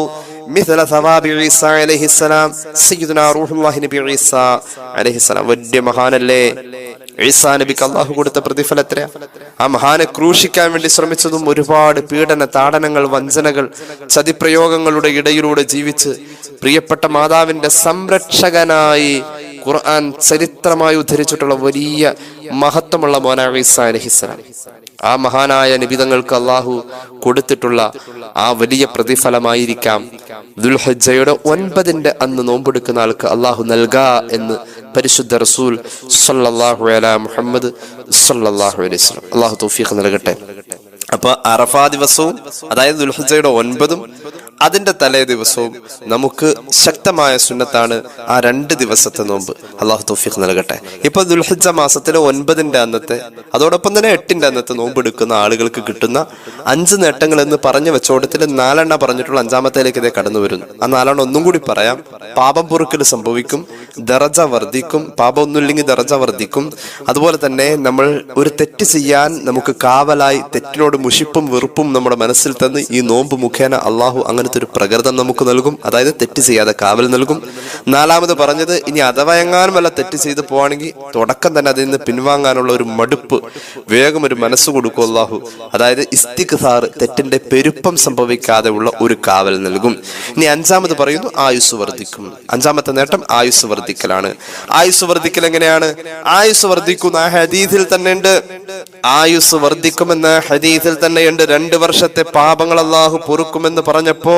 മിഥല സവാബി ഈസ അലൈഹിസ്സലാം, സയ്യിദുനാ റൂഹുല്ലാഹി നബി ഈസ അലൈഹിസ്സലാം. വലിയ മഹാനല്ലേ ഈസാ നബിക്ക് അള്ളാഹു കൊടുത്ത പ്രതിഫലം എത്രയാ? ആ മഹാനെ ക്രൂശിക്കാൻ വേണ്ടി ശ്രമിച്ചതും ഒരുപാട് പീഡന, താടനങ്ങൾ, വഞ്ചനകൾ, ചതിപ്രയോഗങ്ങളുടെ ഇടയിലൂടെ ജീവിച്ച് പ്രിയപ്പെട്ട മാതാവിന്റെ സംരക്ഷകനായി ഖുർആൻ ചരിത്രമായി ഉദ്ധരിച്ചിട്ടുള്ള വലിയ മഹത്വമുള്ള മോനാണ് ഈസാ അലൈഹിസ്സലാം. ആ മഹാനായ നിബിതങ്ങൾക്ക് അള്ളാഹു കൊടുത്തിട്ടുള്ള ആ വലിയ പ്രതിഫലമായിരിക്കാം ദുൽഹിജ്ജയുടെ 9ന്റെ അന്ന് നോമ്പെടുക്കുന്ന ആൾക്ക് അള്ളാഹു നൽകാ എന്ന് പരിശുദ്ധ റസൂൽ സല്ലല്ലാഹു അലാ മുഹമ്മദ് സല്ലല്ലാഹു അലൈഹി വസല്ലം. അള്ളാഹു തൗഫീഖ് നൽകട്ടെ. അപ്പൊ അറഫ ദിവസവും, അതായത് ദുൽഹിജ്ജയുടെ 9ഉം അതിന്റെ തലേ ദിവസവും നമുക്ക് ശക്തമായ സുന്നത്താണ് ആ 2 ദിവസത്തെ നോമ്പ്. അള്ളാഹു തൗഫീഖ് നൽകട്ടെ. ഇപ്പൊ ദുൽഹിജ്ജ മാസത്തിലെ 9ന്റെ അന്നത്തെ, അതോടൊപ്പം തന്നെ 8ന്റെ അന്നത്തെ നോമ്പ് എടുക്കുന്ന ആളുകൾക്ക് കിട്ടുന്ന 5 നേട്ടങ്ങൾ എന്ന് പറഞ്ഞു വെച്ചോടത്തിൽ 4 പറഞ്ഞിട്ടുള്ള 5-ാമത്തേലേക്ക് ഇതേ കടന്നു വരുന്നു. ആ 4 ഒന്നും കൂടി പറയാം. പാപം പൊറുക്കൽ സംഭവിക്കും, ദറജ വർദ്ധിക്കും, പാപം ഒന്നുമില്ലെങ്കിൽ ദറജ വർദ്ധിക്കും. അതുപോലെ തന്നെ നമ്മൾ ഒരു തെറ്റ് ചെയ്യാൻ നമുക്ക് കാവലായി തെറ്റിനോട് മുഷിപ്പും വെറുപ്പും നമ്മുടെ മനസ്സിൽ തന്ന് ഈ നോമ്പ് മുഖേന അള്ളാഹു അങ്ങനത്തെ ഒരു പ്രകൃതം നമുക്ക് നൽകും. അതായത് തെറ്റ് ചെയ്യാതെ കാവൽ നൽകും. 4-ാമത് പറഞ്ഞത്, ഇനി അഥവാ എങ്ങാനും വല്ല തെറ്റ് ചെയ്ത് പോവാണെങ്കിൽ തുടക്കം തന്നെ അതിൽ നിന്ന് പിൻവാങ്ങാനുള്ള ഒരു മടുപ്പ്, വേഗം ഒരു മനസ്സ് കൊടുക്കും അള്ളാഹു. അതായത് ഇസ്തിഗ്ഫാർ, തെറ്റിന്റെ പെരുപ്പം സംഭവിക്കാതെ ഉള്ള ഒരു കാവൽ നൽകും. ഇനി 5-ാമത് പറയുന്നു, ആയുസ് വർദ്ധിക്കും. 5-ാമത്തെ നേട്ടം ആയുസ് വർദ്ധിക്കലാണ്. ആയുസ് വർദ്ധിക്കൽ എങ്ങനെയാണ്? ആയുസ് വർദ്ധിക്കുന്ന ഹദീസിൽ തന്നെ ഉണ്ട്. ആയുസ് വർദ്ധിക്കുമെന്ന ഹദീസിൽ തന്നെയുണ്ട്. 2 വർഷത്തെ പാപങ്ങൾ അള്ളാഹു പൊറുക്കുമെന്ന് പറഞ്ഞപ്പോ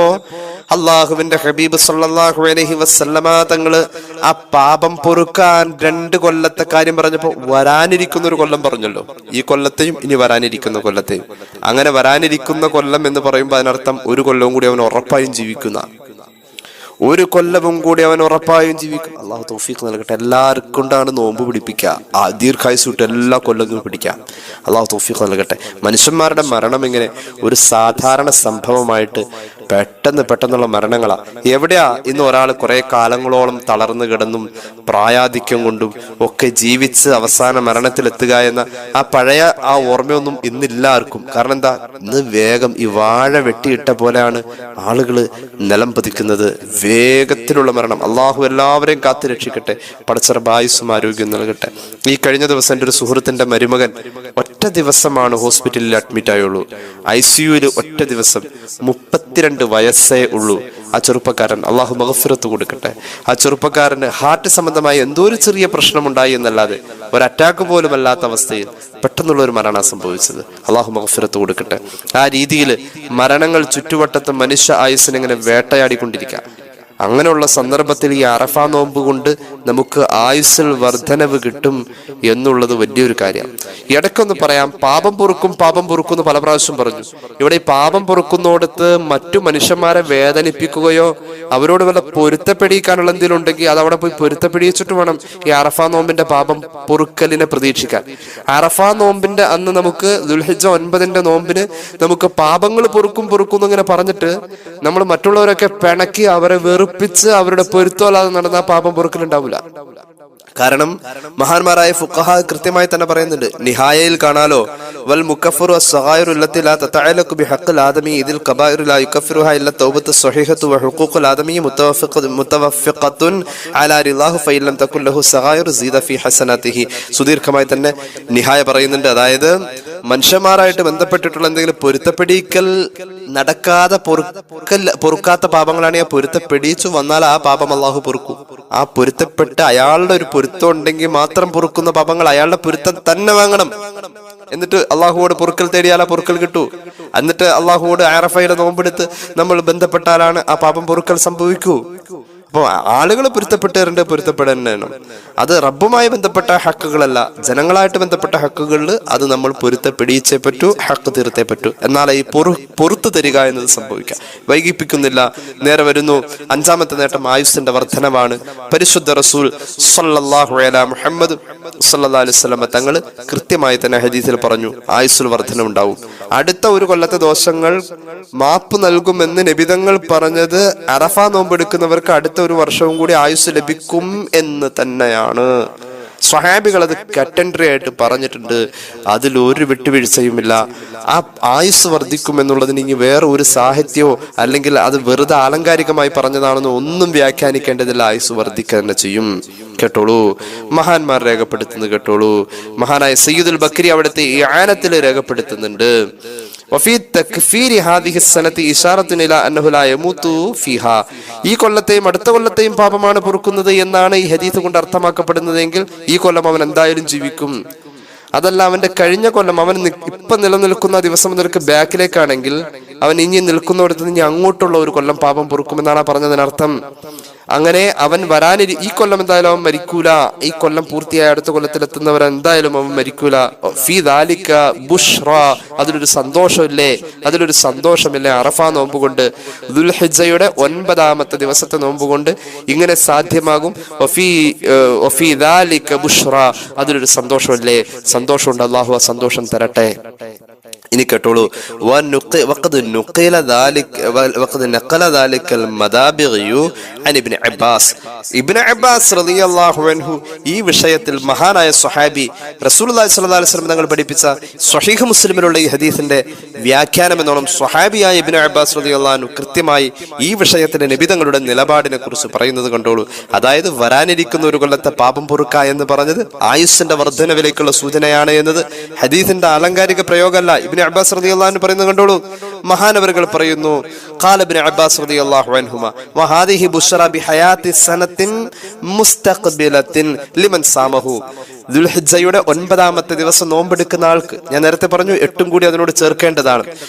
അള്ളാഹുവിന്റെ ഹബീബ് സല്ലല്ലാഹു അലൈഹി വസല്ലമ തങ്ങള് ആ പാപം പൊറുക്കാൻ 2 കൊല്ലത്തെ കാര്യം പറഞ്ഞപ്പോ വരാനിരിക്കുന്ന ഒരു കൊല്ലം പറഞ്ഞല്ലോ. ഈ കൊല്ലത്തെയും ഇനി വരാനിരിക്കുന്ന കൊല്ലത്തെയും. അങ്ങനെ വരാനിരിക്കുന്ന കൊല്ലം എന്ന് പറയുമ്പോൾ അതിനർത്ഥം ഒരു കൊല്ലവും കൂടി അവൻ ഉറപ്പായും ജീവിക്കുന്ന, ഒരു കൊല്ലവും കൂടി അവൻ ഉറപ്പായും ജീവിക്കും. അള്ളാഹു തൗഫീഖ് നൽകട്ടെ. എല്ലാവർക്കും കൊണ്ടാണ് നോമ്പ് പിടിപ്പിക്കുക, ആ ദീർഘായുസ് വിട്ട് എല്ലാ കൊല്ലവും പിടിക്കാം. അള്ളാഹു തൗഫീഖ് നൽകട്ടെ. മനുഷ്യന്മാരുടെ മരണം ഇങ്ങനെ ഒരു സാധാരണ സംഭവമായിട്ട് പെട്ടെന്നുള്ള മരണങ്ങളാ. എവിടെയാ ഇന്ന് ഒരാൾ കുറെ കാലങ്ങളോളം തളർന്നു കിടന്നും പ്രായാധിക്യം കൊണ്ടും ഒക്കെ ജീവിച്ച് അവസാന മരണത്തിലെത്തുക എന്ന ആ പഴയ ആ ഓർമ്മയൊന്നും ഇന്നില്ല ആർക്കും. കാരണം എന്താ, ഇന്ന് വേഗം ഈ വാഴ വെട്ടിയിട്ട പോലെയാണ് ആളുകള് നിലം പതിക്കുന്നത്. വേഗത്തിലുള്ള മരണം. അള്ളാഹു എല്ലാവരെയും കാത്തു രക്ഷിക്കട്ടെ. പടച്ചറബ് ആയുസ്സും ആരോഗ്യം നൽകട്ടെ. ഈ കഴിഞ്ഞ ദിവസം എൻ്റെ ഒരു സുഹൃത്തിന്റെ മരുമകൻ ഒറ്റ ദിവസമാണ് ഹോസ്പിറ്റലിൽ അഡ്മിറ്റ് ആയുള്ളൂ. ICUവിൽ ഒറ്റ ദിവസം. 32 വയസ്സേ ഉള്ളൂ ആ ചെറുപ്പക്കാരൻ. അള്ളാഹു മഗ്ഫിറത്ത് കൊടുക്കട്ടെ. ആ ചെറുപ്പക്കാരന് ഹാർട്ട് സംബന്ധമായ എന്തോ ഒരു ചെറിയ പ്രശ്നമുണ്ടായി എന്നല്ലാതെ ഒരു അറ്റാക്ക് പോലും അല്ലാത്ത അവസ്ഥയിൽ പെട്ടെന്നുള്ള ഒരു മരണ സംഭവിച്ചത്. അള്ളാഹു മഗ്ഫിറത്ത് കൊടുക്കട്ടെ. ആ രീതിയിൽ മരണങ്ങൾ ചുറ്റുവട്ടത്ത് മനുഷ്യ ആയുസ്സിനെ ഇങ്ങനെ വേട്ടയാടിക്കൊണ്ടിരിക്കുക. അങ്ങനെയുള്ള സന്ദർഭത്തിൽ ഈ അറഫ നോമ്പ് കൊണ്ട് നമുക്ക് ആയുസ്സിൽ വർധനവ് കിട്ടും എന്നുള്ളത് വലിയൊരു കാര്യമാണ്. ഇടയ്ക്കൊന്ന് പറയാം, പാപം പൊറുക്കും എന്ന് പല പ്രാവശ്യം പറഞ്ഞു. ഇവിടെ ഈ പാപം പൊറുക്കുന്നോടത്ത് മറ്റു മനുഷ്യന്മാരെ വേദനിപ്പിക്കുകയോ അവരോട് വല്ല പൊരുത്തപ്പെടിക്കാനുള്ള എന്തെങ്കിലും ഉണ്ടെങ്കിൽ അത് അവിടെ പോയി പൊരുത്തപ്പെടിച്ചിട്ട് വേണം ഈ അറഫ നോമ്പിന്റെ പാപം പൊറുക്കലിനെ പ്രതീക്ഷിക്കാൻ. അറഫ നോമ്പിന്റെ അന്ന് നമുക്ക് ദുൽഹിജ്ജ 9 നോമ്പിന് നമുക്ക് പാപങ്ങൾ പൊറുക്കും ഇങ്ങനെ പറഞ്ഞിട്ട് നമ്മൾ മറ്റുള്ളവരൊക്കെ പിണക്കി അവരെ വെറുപ്പിച്ച് അവരുടെ പൊരുത്തമല്ലാതെ നടന്ന പാപം പൊറുക്കലുണ്ടാവില്ല. കാരണം മഹാന്മാരായ ഫുഖഹ കൃത്യമായി തന്നെ പറയുന്നുണ്ട്. നിഹായയിൽ കാണാലോ, വൽ മുക്കഫിറു അസ്സഗായിറു അല്ലത്തി ലാ തതഅല്ലഖു ബിഹഖ്ഖിൽ ആദമി ഇദിൽ ഖബായിറു ലാ യുകഫിറുഹാ ഇല്ല തൗബത്തു സ്വഹീഹത്തു വഹുഖൂഖുൽ ആദമി മുതവഫിഖത്തുൻ അലാ റിളാഹു ഫഇൻ ലം തകുൽ ലഹു സഗായിറു സീദ ഫീ ഹസനാതിഹി. സുദീർഘമായി തന്നെ നിഹായ പറയുന്നുണ്ട്. അതായത് മനുഷ്യന്മാരായിട്ട് ബന്ധപ്പെട്ടിട്ടുള്ള എന്തെങ്കിലും പൊരുത്തപ്പെടിക്കൽ നടക്കാതെ പൊറുക്കാത്ത പാപങ്ങളാണ്. ആ പൊരുത്തപ്പെടിച്ചു വന്നാൽ ആ പാപം അള്ളാഹു പൊറുക്കും. ആ പൊരുത്തപ്പെട്ട് അയാളുടെ ഒരു പൊരുത്തം ഉണ്ടെങ്കിൽ മാത്രം പൊറുക്കുന്ന പാപങ്ങൾ അയാളുടെ പൊരുത്തം തന്നെ വാങ്ങണം. എന്നിട്ട് അള്ളാഹുവോട് പൊറുക്കൽ തേടിയാൽ ആ പൊറുക്കൽ കിട്ടൂ. എന്നിട്ട് അള്ളാഹുവോട് അറഫയുടെ നോമ്പെടുത്ത് നമ്മൾ ബന്ധപ്പെട്ടാലാണ് ആ പാപം പൊറുക്കൽ സംഭവിക്കൂ. അപ്പോൾ ആളുകൾ പൊരുത്തപ്പെടണം. അത് റബ്ബുമായി ബന്ധപ്പെട്ട ഹക്കുകളല്ല, ജനങ്ങളായിട്ട് ബന്ധപ്പെട്ട ഹക്കുകളിൽ അത് നമ്മൾ പൊരുത്തപ്പെടിച്ചേ പറ്റൂ, ഹക്ക് തീർത്തേ പറ്റൂ. എന്നാൽ ഈ പൊറുത്തു തരിക എന്നത് സംഭവിക്കാം. വൈകിപ്പിക്കുന്നില്ല, നേരെ വരുന്നു. 5ാമത്തെ നേട്ടം ആയുസ്സിന്റെ വർധനവാണ്. പരിശുദ്ധ റസൂൽ സല്ലല്ലാഹു അലൈഹി മുഹമ്മദ് സല്ലല്ലാഹു അലൈഹി വസല്ലം തങ്ങൾ കൃത്യമായി തന്നെ ഹദീസിൽ പറഞ്ഞു, ആയുസ്സിൽ വർധന ഉണ്ടാവും. അടുത്ത ഒരു കൊല്ലത്തെ ദോഷങ്ങൾ മാപ്പ് നൽകുമെന്ന് നബിതങ്ങൾ പറഞ്ഞത് അറഫ നോമ്പെടുക്കുന്നവർക്ക് അടുത്ത ഒരു വർഷവും കൂടി ആയുസ് ലഭിക്കും എന്ന് തന്നെയാണ്. സ്വഹാബികൾ അത് കറ്റൻട്രി ആയിട്ട് പറഞ്ഞിട്ടുണ്ട്. അതിലൊരു വിട്ടുവീഴ്ചയുമില്ല. ആ ആയുസ് വർദ്ധിക്കും എന്നുള്ളതിന് ഇനി വേറെ ഒരു സാഹിത്യമോ അല്ലെങ്കിൽ അത് വെറുതെ ആലങ്കാരികമായി പറഞ്ഞതാണെന്ന് ഒന്നും വ്യാഖ്യാനിക്കേണ്ടതില്ല. ആയുസ് വർദ്ധിക്കുക തന്നെ ചെയ്യും. കേട്ടോളൂ, മഹാന്മാർ രേഖപ്പെടുത്തുന്നത് കേട്ടോളൂ. മഹാനായ സയ്യിദുൽ ബക്കരി അവിടുത്തെ ഇആനത്തിൽ രേഖപ്പെടുത്തുന്നുണ്ട്. ഈ കൊല്ലത്തെയും അടുത്ത കൊല്ലത്തെയും പാപമാണ് പൊറുക്കുന്നത് എന്നാണ് ഈ ഹദീസ് കൊണ്ട് അർത്ഥമാക്കപ്പെടുന്നതെങ്കിൽ ഈ കൊല്ലം അവൻ എന്തായാലും ജീവിക്കും. അതല്ല, അവന്റെ കഴിഞ്ഞ കൊല്ലം അവൻ ഇപ്പൊ നിലനിൽക്കുന്ന ദിവസം മുതൽക്ക് ബാക്കിലേക്കാണെങ്കിൽ അവൻ ഇനി നിൽക്കുന്നിടത്ത് നിന്ന് അങ്ങോട്ടുള്ള ഒരു കൊല്ലം പാപം പൊറുക്കുമെന്നാണ് പറഞ്ഞതിനർത്ഥം. അങ്ങനെ അവൻ ഈ കൊല്ലം എന്തായാലും അവൻ മരിക്കൂല. ഈ കൊല്ലം പൂർത്തിയായ അടുത്ത കൊല്ലത്തിലെത്തുന്നവർ എന്തായാലും അവൻ മരിക്കൂല. ഫീ ദാലിക ബുഷ്റ, അതിലൊരു സന്തോഷമില്ലേ, അതിലൊരു സന്തോഷമില്ലേ. അറഫ നോമ്പ് കൊണ്ട്, ദുൽഹിജ്ജയുടെ 9ാമത്തെ ദിവസത്തെ നോമ്പ് കൊണ്ട് ഇങ്ങനെ സാധ്യമാകും. ഫീ ദാലിക ബുഷ്റ, അതിലൊരു സന്തോഷമില്ലേ. സന്തോഷമുണ്ട്. അല്ലാഹു ആ സന്തോഷം തരട്ടെ. ഇനി കേട്ടോളൂ. ഇബ്നു അബ്ബാസ് റളിയല്ലാഹു അൻഹു ഈ വിഷയത്തിൽ മഹാനായ സ്വഹാബി റസൂലുള്ളാഹി സ്വല്ലല്ലാഹു അലൈഹി വസല്ലം തങ്ങൾ പഠിപ്പിച്ച സ്വഹീഹ് മുസ്ലിമിലുള്ള ഈ ഹദീസിന്റെ വ്യാഖ്യാനം എന്നോണം സ്വഹാബിയായ ഇബ്നു അബ്ബാസ് റളിയല്ലാഹു അൻഹു കൃത്യമായി ഈ വിഷയത്തിന്റെ നബി തങ്ങളുടെ നിലപാടിനെ കുറിച്ച് പറയുന്നത് കണ്ടോളൂ. അതായത് വരാനിരിക്കുന്ന ഒരു കൊല്ലത്തെ പാപം പൊറുക്ക എന്ന് പറഞ്ഞത് ആയുസ്സിന്റെ വർധനവിലേക്കുള്ള സൂചനയാണ് എന്നത് ഹദീസിന്റെ ആലങ്കാരിക പ്രയോഗമല്ല. ഇബ്നു അബ്ബാസ് റളിയല്ലാഹു അൻഹു പറയുന്നത് കണ്ടോളൂ. മഹാനവറുകൾ പറയുന്നു, ഖാല ഇബ്നു അബ്ബാസ് റളിയല്ലാഹു അൻഹുമാ വഹാദിഹി ബുശ്റ ബിഹയാത്തി സനത്തിൻ മുസ്തഖ്ബിലത്തിൻ ലിമൻ സാമഹു. ദുൽഹിജ്ജയുടെ 9ാമത്തെ ദിവസം നോമ്പെടുക്കുന്ന ആൾക്ക്, ഞാൻ നേരത്തെ പറഞ്ഞു 8 കൂടി അതിനോട് ചേർക്കേണ്ടതാണ്.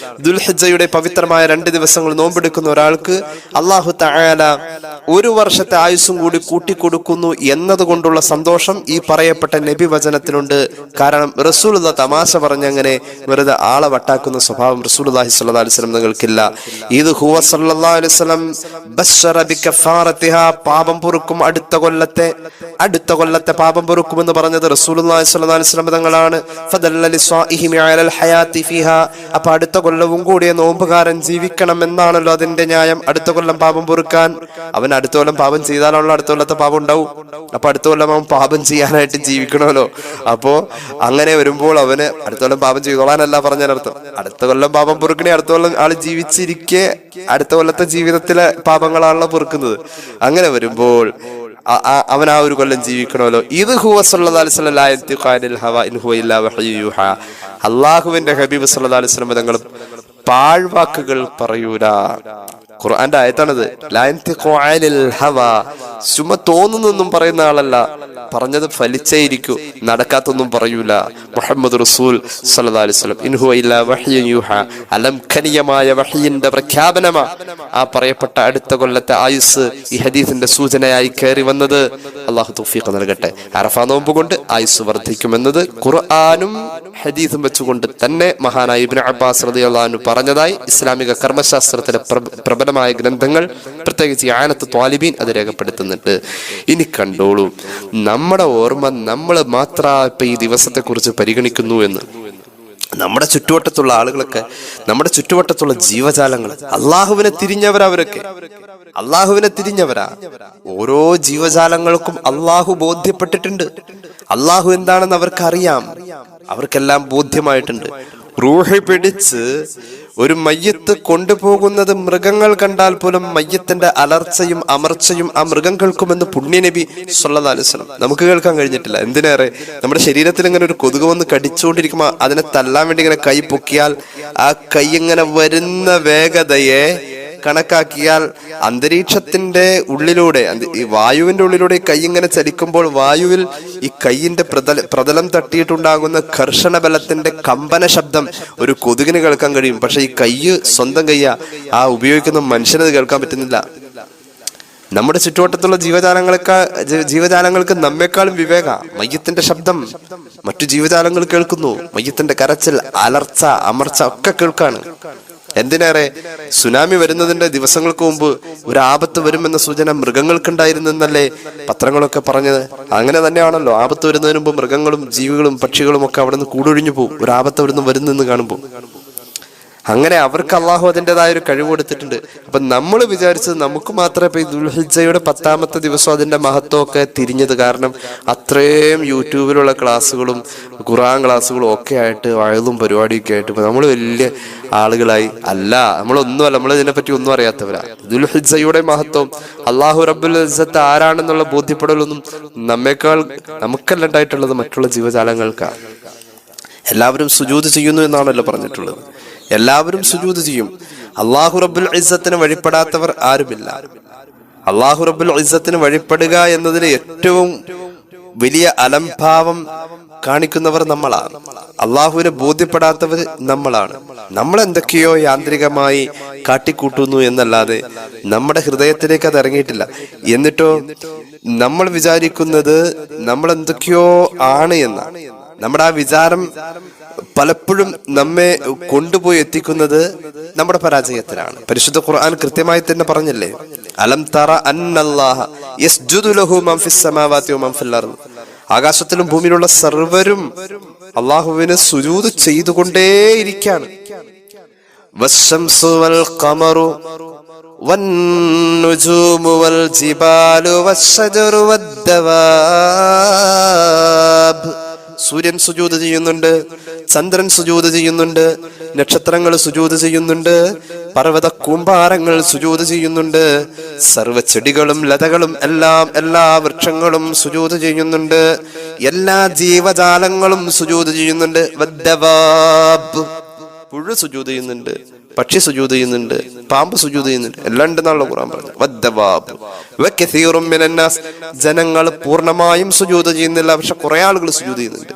ദുൽഹിജ്ജയുടെ പവിത്രമായ 2 ദിവസങ്ങൾ നോമ്പെടുക്കുന്ന ഒരാൾക്ക് അല്ലാഹു തആല ഒരു വർഷത്തെ ആയുസ്സും കൂടി കൂട്ടിക്കൊടുക്കുന്നു എന്നതുകൊണ്ടുള്ള സന്തോഷം ഈ പറയപ്പെട്ട നബി വചനത്തിനുണ്ട്. കാരണം റസൂലുള്ളാഹി തമാശ പറഞ്ഞങ്ങനെ വെറുതെ ആളെ വട്ടാക്കുന്ന സ്വഭാവം റസൂലുള്ളാഹി സ്വല്ലല്ലാഹു അലൈഹി വസല്ലം തങ്ങൾക്കില്ല. ഇത് ഹുവ സല്ലല്ലാഹു അലൈഹി വസല്ലം ബശ്ശറ ബികഫാറതിഹാ, പാപം പൊറുക്കും അടുത്ത കൊല്ലത്തെ പാപം പൊറുക്കുമെന്ന് പറഞ്ഞത് റസൂലുള്ളാഹി സ്വല്ലല്ലാഹു അലൈഹി വസല്ലം തങ്ങളാണ്. ഫദല്ല ലിസ്വാഇഹിമി അലൽ ഹയാതി ഫിഹാ, അപ്പൊ അടുത്ത കൊല്ലവും കൂടിയ നോമ്പുകാരൻ ജീവിക്കണം എന്നാണല്ലോ അതിന്റെ ന്യായം. അടുത്ത കൊല്ലം പാപം പൊറുക്കാൻ അവൻ അടുത്ത കൊല്ലം പാപം ചെയ്താലുള്ള അടുത്ത കൊല്ലത്തെ പാപം ഉണ്ടാവും. അപ്പൊ അടുത്ത കൊല്ലം അവൻ പാപം ചെയ്യാനായിട്ട് ജീവിക്കണമല്ലോ. അപ്പോ അങ്ങനെ വരുമ്പോൾ അവന് അടുത്ത കൊല്ലം പാപം ചെയ്തോളാനല്ല പറഞ്ഞതിനർത്ഥം. അടുത്ത കൊല്ലം പാപം പൊറുക്കണേ അടുത്ത കൊല്ലം ആള് ജീവിച്ചിരിക്കെ അടുത്ത കൊല്ലത്തെ ജീവിതത്തിലെ പാപങ്ങളാണല്ലോ പൊറുക്കുന്നത്. അങ്ങനെ വരുമ്പോൾ അവൻ ആ ഒരു കൊല്ലം ജീവിക്കണമല്ലോ. ഇത് ഹുവ സല്ലല്ലാഹു അലൈഹി വസല്ലം ലാ യൻതിഖു അനിൽ ഹവാ ഇൻ ഹുവ ഇല്ലാ വഹ്യു യൂഹാ, അല്ലാഹുവിന്റെ ഹബീബ് സല്ലല്ലാഹു അലൈഹി വസല്ലം തങ്ങൾ പാഴ്വാക്കുകൾ പറയൂല. ഖുർആന്റെ ആയത്താണത്. ലാ യൻതിഖു അനിൽ ഹവാ, ചുമ്മാ തോന്നുന്നൊന്നും പറയുന്ന ആളല്ല, പറഞ്ഞത് ഫലിച്ചേയിരിക്കൂ, നടക്കാത്തൊന്നും പറയൂല. മുഹമ്മദ് റസൂൽ സല്ലല്ലാഹു അലൈഹി വസല്ലം ഇൻ ഹുവ ഇല്ലാ വഹ്യു യൂഹാ, അലംഘനീയമായ വഹ്യിന്റെ പ്രഖ്യാപനമാ ആ പറയപ്പെട്ട അടുത്ത കൊല്ലത്തെ ആയുസ് ഈ ഹദീസിന്റെ സൂചനയായി കയറി വന്നത്. അല്ലാഹു തൗഫീഖ് നൽകട്ടെ. അറഫ നോമ്പ് കൊണ്ട് ആയുസ് വർദ്ധിക്കുമെന്നത് ഖുർആനും ഹദീസും വെച്ചുകൊണ്ട് തന്നെ മഹാനായ ഇബ്നു അബ്ബാസ് റളിയല്ലാഹു അൻഹു പറഞ്ഞതായി ഇസ്ലാമിക കർമ്മശാസ്ത്രത്തിലെ പ്രബലമായ ഗ്രന്ഥങ്ങൾ, പ്രത്യേകിച്ച് ആനത്ത് ത്വാലിബീൻ അത് രേഖപ്പെടുത്തുന്നുണ്ട്. ഇനി കണ്ടോളൂ, നമ്മുടെ ഓർമ്മ നമ്മൾ മാത്രം ഇപ്പൊ ഈ ദിവസത്തെ കുറിച്ച് പരിഗണിക്കുന്നു എന്ന്. നമ്മുടെ ചുറ്റുവട്ടത്തുള്ള ആളുകളൊക്കെ, നമ്മുടെ ചുറ്റുവട്ടത്തുള്ള ജീവജാലങ്ങൾ അള്ളാഹുവിനെ തിരിഞ്ഞവരവരൊക്കെ അള്ളാഹുവിനെ തിരിഞ്ഞവരാ. ഓരോ ജീവജാലങ്ങൾക്കും അള്ളാഹു ബോധ്യപ്പെട്ടിട്ടുണ്ട്. അള്ളാഹു എന്താണെന്ന് അവർക്കറിയാം, അവർക്കെല്ലാം ബോധ്യമായിട്ടുണ്ട്. റൂഹ് പിടിച്ച് ഒരു മയ്യത്ത് കൊണ്ടുപോകുന്നത് മൃഗങ്ങൾ കണ്ടാൽ പോലും മയ്യത്തിന്റെ അലർച്ചയും അമർച്ചയും ആ മൃഗം കേൾക്കുമെന്ന് പുണ്യനബി സല്ലല്ലാഹു അലൈഹി വസല്ലം. നമുക്ക് കേൾക്കാൻ കഴിഞ്ഞിട്ടില്ല. എന്തിനേറെ നമ്മുടെ ശരീരത്തിൽ ഇങ്ങനെ ഒരു കൊതുക് വന്ന് കടിച്ചുകൊണ്ടിരിക്കുമ്പോൾ അതിനെ തല്ലാൻ വേണ്ടി ഇങ്ങനെ കൈ പൊക്കിയാൽ ആ കൈ ഇങ്ങനെ വരുന്ന വേഗതയെ കണക്കാക്കിയാൽ അന്തരീക്ഷത്തിന്റെ ഉള്ളിലൂടെ, ഈ വായുവിന്റെ ഉള്ളിലൂടെ കൈ ഇങ്ങനെ ചലിക്കുമ്പോൾ വായുവിൽ ഈ കൈയിന്റെ പ്രതലം തട്ടിയിട്ടുണ്ടാകുന്ന ഘർഷണ ബലത്തിന്റെ കമ്പന ശബ്ദം ഒരു കൊതുകിന് കേൾക്കാൻ കഴിയും. പക്ഷെ ഈ കൈ സ്വന്തം കയ്യ ആ ഉപയോഗിക്കുന്ന മനുഷ്യനത് കേൾക്കാൻ പറ്റുന്നില്ല. നമ്മുടെ ചുറ്റുവട്ടത്തുള്ള ജീവജാലങ്ങൾക്ക് നമ്മെക്കാളും വിവേക. മയ്യത്തിന്റെ ശബ്ദം മറ്റു ജീവജാലങ്ങൾ കേൾക്കുന്നു. മയ്യത്തിന്റെ കരച്ചിൽ, അലർച്ച, അമർച്ച ഒക്കെ കേൾക്കാണ്. എന്തിനേറെ, സുനാമി വരുന്നതിന്റെ ദിവസങ്ങൾക്ക് മുമ്പ് ഒരു ആപത്ത് വരുമെന്ന സൂചന മൃഗങ്ങൾക്കുണ്ടായിരുന്നെന്നല്ലേ പത്രങ്ങളൊക്കെ പറഞ്ഞത്. അങ്ങനെ തന്നെയാണല്ലോ, ആപത്ത് വരുന്നതിന് മുമ്പ് മൃഗങ്ങളും ജീവികളും പക്ഷികളും ഒക്കെ അവിടെ നിന്ന് കൂടൊഴിഞ്ഞു പോകും ഒരു ആപത്ത് അവിടെ നിന്ന് വരുന്നെന്ന് കാണുമ്പോൾ. അങ്ങനെ അവർക്ക് അള്ളാഹു അതിൻ്റെതായ ഒരു കഴിവ് കൊടുത്തിട്ടുണ്ട്. അപ്പൊ നമ്മൾ വിചാരിച്ചത് നമുക്ക് മാത്രമേ ഇപ്പൊ ഈ ദുൽഹിജ്ജയുടെ 10ാമത്തെ ദിവസം അതിന്റെ മഹത്വമൊക്കെ തിരിഞ്ഞത്. കാരണം അത്രയും യൂട്യൂബിലുള്ള ക്ലാസ്സുകളും ഖുർആൻ ക്ലാസ്സുകളും ഒക്കെ ആയിട്ട് വയലും പരിപാടിയൊക്കെ ആയിട്ട് ഇപ്പൊ നമ്മൾ വലിയ ആളുകളായി. അല്ല, നമ്മളൊന്നുമല്ല, നമ്മൾ ഇതിനെപ്പറ്റി ഒന്നും അറിയാത്തവരാ. ദുൽഹിജ്ജയുടെ മഹത്വം, അള്ളാഹു റബ്ബുൽ ഇസ്സത്ത് ആരാണെന്നുള്ള ബോധ്യപ്പെടലൊന്നും നമുക്കല്ല ഉണ്ടായിട്ടുള്ളത്, മറ്റുള്ള ജീവജാലങ്ങൾക്കാണ്. എല്ലാവരും സുജൂദ് ചെയ്യുന്നു എന്നാണല്ലോ പറഞ്ഞിട്ടുള്ളത്. എല്ലാവരും സുജൂദ് ചെയ്യും. അള്ളാഹു റബ്ബുൽ ഇസ്സത്തിന് വഴിപ്പെടാത്തവർ ആരുമില്ല. അള്ളാഹു റബ്ബുൽ ഇസ്സത്തിന് വഴിപ്പെടുക എന്നതിന് ഏറ്റവും വലിയ അലംഭാവം കാണിക്കുന്നവർ നമ്മളാണ്. അള്ളാഹുവിനെ ബോധ്യപ്പെടാത്തവർ നമ്മളാണ്. നമ്മൾ എന്തൊക്കെയോ യാന്ത്രികമായി കാട്ടിക്കൂട്ടുന്നു എന്നല്ലാതെ നമ്മുടെ ഹൃദയത്തിലേക്ക് അത് ഇറങ്ങിയിട്ടില്ല. എന്നിട്ടോ നമ്മൾ വിചാരിക്കുന്നത് നമ്മൾ എന്തൊക്കെയോ ആണ് എന്നാണ്. നമ്മുടെ ആ വിചാരം പലപ്പോഴും നമ്മെ കൊണ്ടുപോയി എത്തിക്കുന്നത് നമ്മുടെ പരാജയത്തിലാണ്. പരിശുദ്ധ ഖുർആൻ കൃത്യമായി തന്നെ പറഞ്ഞില്ലേ, അലം തറ അന്നല്ലാഹ യസ്ജുദു ലഹു മൻ ഫിസ് സമാവാതി വമൻ ഫിൽ അർദ്, ആകാശത്തിലും ഭൂമിയിലുള്ള സർവ്വരും അല്ലാഹുവിനെ സുജൂദ് ചെയ്തുകൊണ്ടേയിരിക്കുകയാണ്. വശംസു വൽ ഖമറു വന്നുജൂമു വൽ ജിബാലു വശജറു വദ്ദവാബ്, സൂര്യൻ സുജൂദ് ചെയ്യുന്നുണ്ട്, ചന്ദ്രൻ സുജൂദ് ചെയ്യുന്നുണ്ട്, നക്ഷത്രങ്ങൾ സുജൂദ് ചെയ്യുന്നുണ്ട്, പർവ്വത കൂമ്പാരങ്ങൾ സുജൂദ് ചെയ്യുന്നുണ്ട്, സർവ്വ ചെടികളും ലതകളും എല്ലാ വൃക്ഷങ്ങളും സുജൂദ് ചെയ്യുന്നുണ്ട്, എല്ലാ ജീവജാലങ്ങളും സുജൂദ് ചെയ്യുന്നുണ്ട്. വദ്ദവാബ്, പുഴു സുജൂദ് ചെയ്യുന്നുണ്ട്, പക്ഷി സുജൂദ് ചെയ്യുന്നുണ്ട്, പാമ്പ് സുജൂദ് ചെയ്യുന്നുണ്ട്, എല്ലാം ഉണ്ടെന്നാണല്ലോ ഖുർആൻ പറഞ്ഞത്. വദ്ദവാബ് വകസീറും മിനന്നാസ്, ജനങ്ങൾ പൂർണ്ണമായും സുജൂദ് ചെയ്യുന്നില്ല, പക്ഷെ കുറെ ആളുകൾ സുജൂദ് ചെയ്യുന്നുണ്ട്.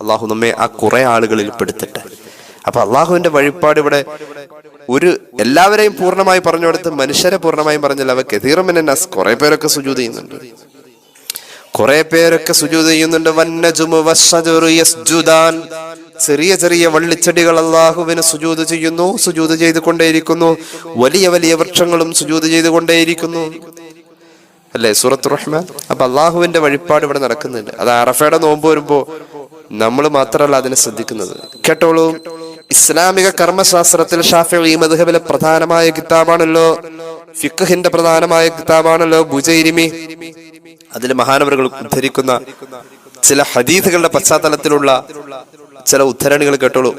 അള്ളാഹു നമ്മെ ആ കുറെ ആളുകളിൽ പെടുത്തട്ടെ. അപ്പൊ അള്ളാഹുവിന്റെ വഴിപാട് ഇവിടെ ഒരു എല്ലാവരെയും പൂർണ്ണമായി പറഞ്ഞു കൊടുത്ത് മനുഷ്യരെ പൂർണ്ണമായും പറഞ്ഞില്ല. വകസീറും മിനന്നാസ്, കുറെ പേരൊക്കെ സുജൂദ് ചെയ്യുന്നുണ്ട്, കുറെ പേരൊക്കെ സുജൂദ് ചെയ്യുന്നുണ്ട്. വന്നജുമു വശജറു യസ്ജുദാൻ, ചെറിയ ചെറിയ വള്ളിച്ചെടികൾ അള്ളാഹുവിന് സുജൂദ് ചെയ്യുന്നു, സുജൂദ് ചെയ്തുകൊണ്ടേയിരിക്കുന്നു. വലിയ വലിയ വൃക്ഷങ്ങളും സുജൂദ് ചെയ്തുകൊണ്ടേയിരിക്കുന്നു. അല്ലേ സൂറത്തുർ റഹ്മാൻ? അപ്പൊ അള്ളാഹുവിന്റെ വഴിപാട് ഇവിടെ നടക്കുന്നുണ്ട്. അത് അറഫയുടെ നോമ്പ് വരുമ്പോ നമ്മൾ മാത്രമല്ല അതിനെ ശ്രദ്ധിക്കുന്നത്. കേട്ടോളൂ, ഇസ്ലാമിക കർമ്മശാസ്ത്രത്തിൽ ഷാഫിഈ മദ്ഹബിലെ പ്രധാനമായ കിതാബാണല്ലോ, ഫിഖ്ഹിന്റെ പ്രധാനമായ കിതാബാണല്ലോ ബുജൈരിമി. അതിൽ മഹാനവറുകൾ ഉദ്ധരിക്കുന്ന ചില ഹദീസുകളുടെ പശ്ചാത്തലത്തിലുള്ള ചില ഉദ്ധരണികൾ കേട്ടോളൂ.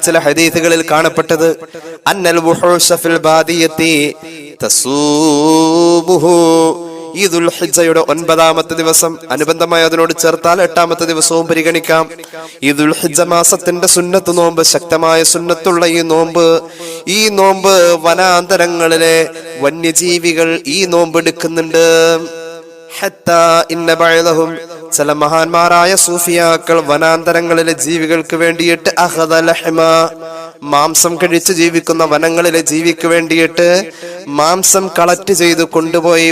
ചില ഹദീസുകളിൽ കാണപ്പെട്ടത് അന്നൽ വുഹൂശ ഫിൽ ബാദിയത്തി തസൂമുഹു, ഈ ദുൽഹിജ്ജയുടെ 9ാമത്തെ ദിവസം, അനുബന്ധമായി അതിനോട് ചേർത്താൽ 8ാമത്തെ ദിവസവും പരിഗണിക്കാം. ഈ ദുൽഹിജ്ജ മാസത്തിന്റെ സുന്നത്ത് നോമ്പ്, ശക്തമായ സുന്നത്തുള്ള ഈ നോമ്പ് വനാന്തരങ്ങളിലെ വന്യജീവികൾ ഈ നോമ്പ് എടുക്കുന്നുണ്ട്. ചില മഹാന്മാരായ സൂഫിയാക്കൾ വനാന്തരങ്ങളിലെ ജീവികൾക്ക് വേണ്ടിയിട്ട് മാംസം കഴിച്ച് ജീവിക്കുന്ന വനങ്ങളിലെ ജീവിക്ക് വേണ്ടിയിട്ട് മാംസം കളക്ട് ചെയ്ത് കൊണ്ടുപോയി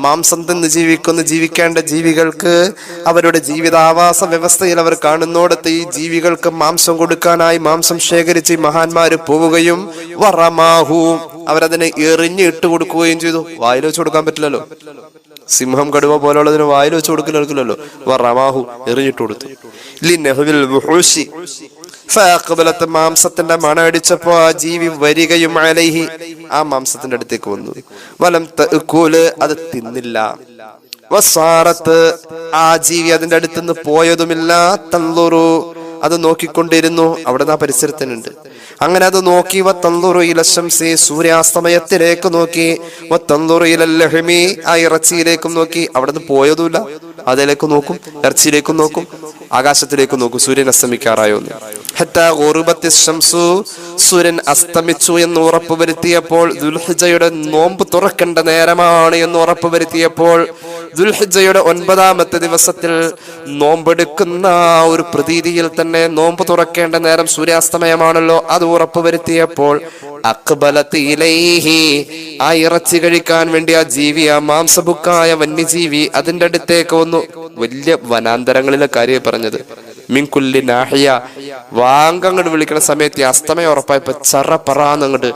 മാംസം തിന്ന് ജീവിക്കേണ്ട ജീവികൾക്ക് അവരുടെ ജീവിതാവാസ വ്യവസ്ഥയിൽ അവർ കാണുന്നോടത്ത് ഈ ജീവികൾക്ക് മാംസം കൊടുക്കാനായി മാംസം ശേഖരിച്ച് മഹാന്മാര് പോവുകയും വറമാഹു, അവരതിനെ എറിഞ്ഞ് ഇട്ട് കൊടുക്കുകയും ചെയ്തു. വായിൽ വെച്ച് കൊടുക്കാൻ പറ്റില്ലല്ലോ, സിംഹം കടുവ പോലുള്ളതിന് വായിൽ വെച്ച് കൊടുക്കില്ലല്ലോ. വറമാഹു, എറിഞ്ഞിട്ട് കൊടുത്തു. മാംസത്തിന്റെ മണം അടിച്ചപ്പോ ആ ജീവി വരികയും അലൈഹി, ആ മാംസത്തിന്റെ അടുത്തേക്ക് വന്നു. വലം തഅകൂല്, അത് തിന്നില്ല. വസാറത്ത്, ആ ജീവി അതിന്റെ അടുത്തുനിന്ന് പോയതുമില്ല. തൻളുറു, അത് നോക്കിക്കൊണ്ടിരുന്നു. അവിടെ ആ പരിസരത്തിനുണ്ട്. അങ്ങനെ അത് നോക്കി. വത്തൻളുറു ഇല ശംസി, സൂര്യാസ്തമയത്തിലേക്ക് നോക്കി. വത്തൻളുറു ഇല ലഹ്മി, ആ ഇറച്ചിയിലേക്കും നോക്കി. അവിടെ നിന്ന് പോയതുമില്ല. അതിലേക്ക് നോക്കും, ഇറച്ചിയിലേക്കും നോക്കും, ആകാശത്തിലേക്ക് നോക്കും, സൂര്യൻ അസ്തമിക്കാറായോ എന്ന്. ഹത്താ ഗുറുബത്തി ശംസു, സൂര്യൻ അസ്തമിച്ചു എന്ന് ഉറപ്പുവരുത്തിയപ്പോൾ, ദുൽഹിജ്ജയുടെ നോമ്പ് തുറക്കേണ്ട നേരമാണ് എന്ന് ഉറപ്പുവരുത്തിയപ്പോൾ, ദുൽഹിജ്ജയുടെ 9ാമത്തെ ദിവസത്തിൽ നോമ്പെടുക്കുന്ന ഒരു പ്രതീതിയിൽ തന്നെ നോമ്പ് തുറക്കേണ്ട നേരം സൂര്യാസ്തമയമാണല്ലോ, അത് ഉറപ്പുവരുത്തിയപ്പോൾ അഖ്ബലത് ഇലൈഹി, ആ ഇറച്ചി കഴിക്കാൻ വേണ്ടി ആ ജീവി, ആ മാംസഭുക്കായ വന്യജീവി അതിന്റെ അടുത്തേക്ക് വന്നു. വലിയ വനാന്തരങ്ങളിലെ കാര്യം പറഞ്ഞത്. മിൻകുല്ലി നാഹിയ, വാങ്കങ്ങോട്ട് വിളിക്കുന്ന സമയത്ത് അസ്തമയം ഉറപ്പായപ്പോ ചറപ്പറാന്നങ്ങോട്ട്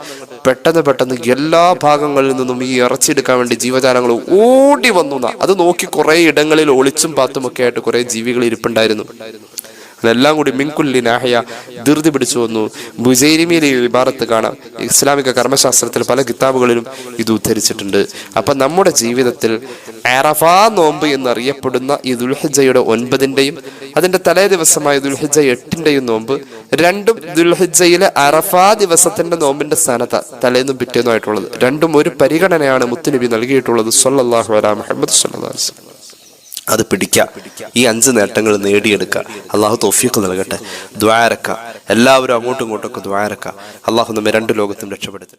പെട്ടെന്ന് എല്ലാ ഭാഗങ്ങളിൽ നിന്നും ഈ ഇറച്ചിയെടുക്കാൻ വേണ്ടി ജീവജാലങ്ങൾ ഓടി വന്നു. അത് നോക്കി കുറെ ഇടങ്ങളിൽ ഒളിച്ചും പാത്തും ഒക്കെ ആയിട്ട് കുറെ ജീവികൾ ഇരിപ്പുണ്ടായിരുന്നു. അതെല്ലാം കൂടി മിൻകുല്ലി നാഹിയ ധൃതി പിടിച്ചു വന്നു. ബുജൈരിമിയിലെ ഇബാറത്ത് കാണാം. ഇസ്ലാമിക കർമ്മശാസ്ത്രത്തിൽ പല കിതാബുകളിലും ഇത് ഉദ്ധരിച്ചിട്ടുണ്ട്. അപ്പൊ നമ്മുടെ ജീവിതത്തിൽ അറഫാ നോമ്പ് എന്നറിയപ്പെടുന്ന ഈ ദുൽഹിജ്ജയുടെ 9ന്റെയും അതിന്റെ തലേ ദിവസമായ ദുൽഹിജ്ജ 8ന്റെയും നോമ്പ്, രണ്ടും ദുൽഹിജ്ജയിലെ അറഫാ ദിവസത്തിന്റെ നോമ്പിന്റെ സ്ഥാനത്ത് തലേന്നും പിറ്റേന്നും ആയിട്ടുള്ളത്. രണ്ടും ഒരു പരിഗണനയാണ് മുത്തുനബി നൽകിയിട്ടുള്ളത് സ്വല്ലല്ലാഹു അലാ മുഹമ്മദ് സ്വല്ലല്ലാഹു അലൈഹി വസല്ലം. അത് പിടിക്കുക, ഈ 5 നേട്ടങ്ങൾ നേടിയെടുക്കുക. അള്ളാഹു തൗഫീഖ് നൽകട്ടെ. ദുആ ഇറക്കുക, എല്ലാവരും അങ്ങോട്ടും ഇങ്ങോട്ടും ഒക്കെ ദുആ ഇറക്കുക. അള്ളാഹു നമ്മെ 2 ലോകത്തും രക്ഷപ്പെടുത്തും.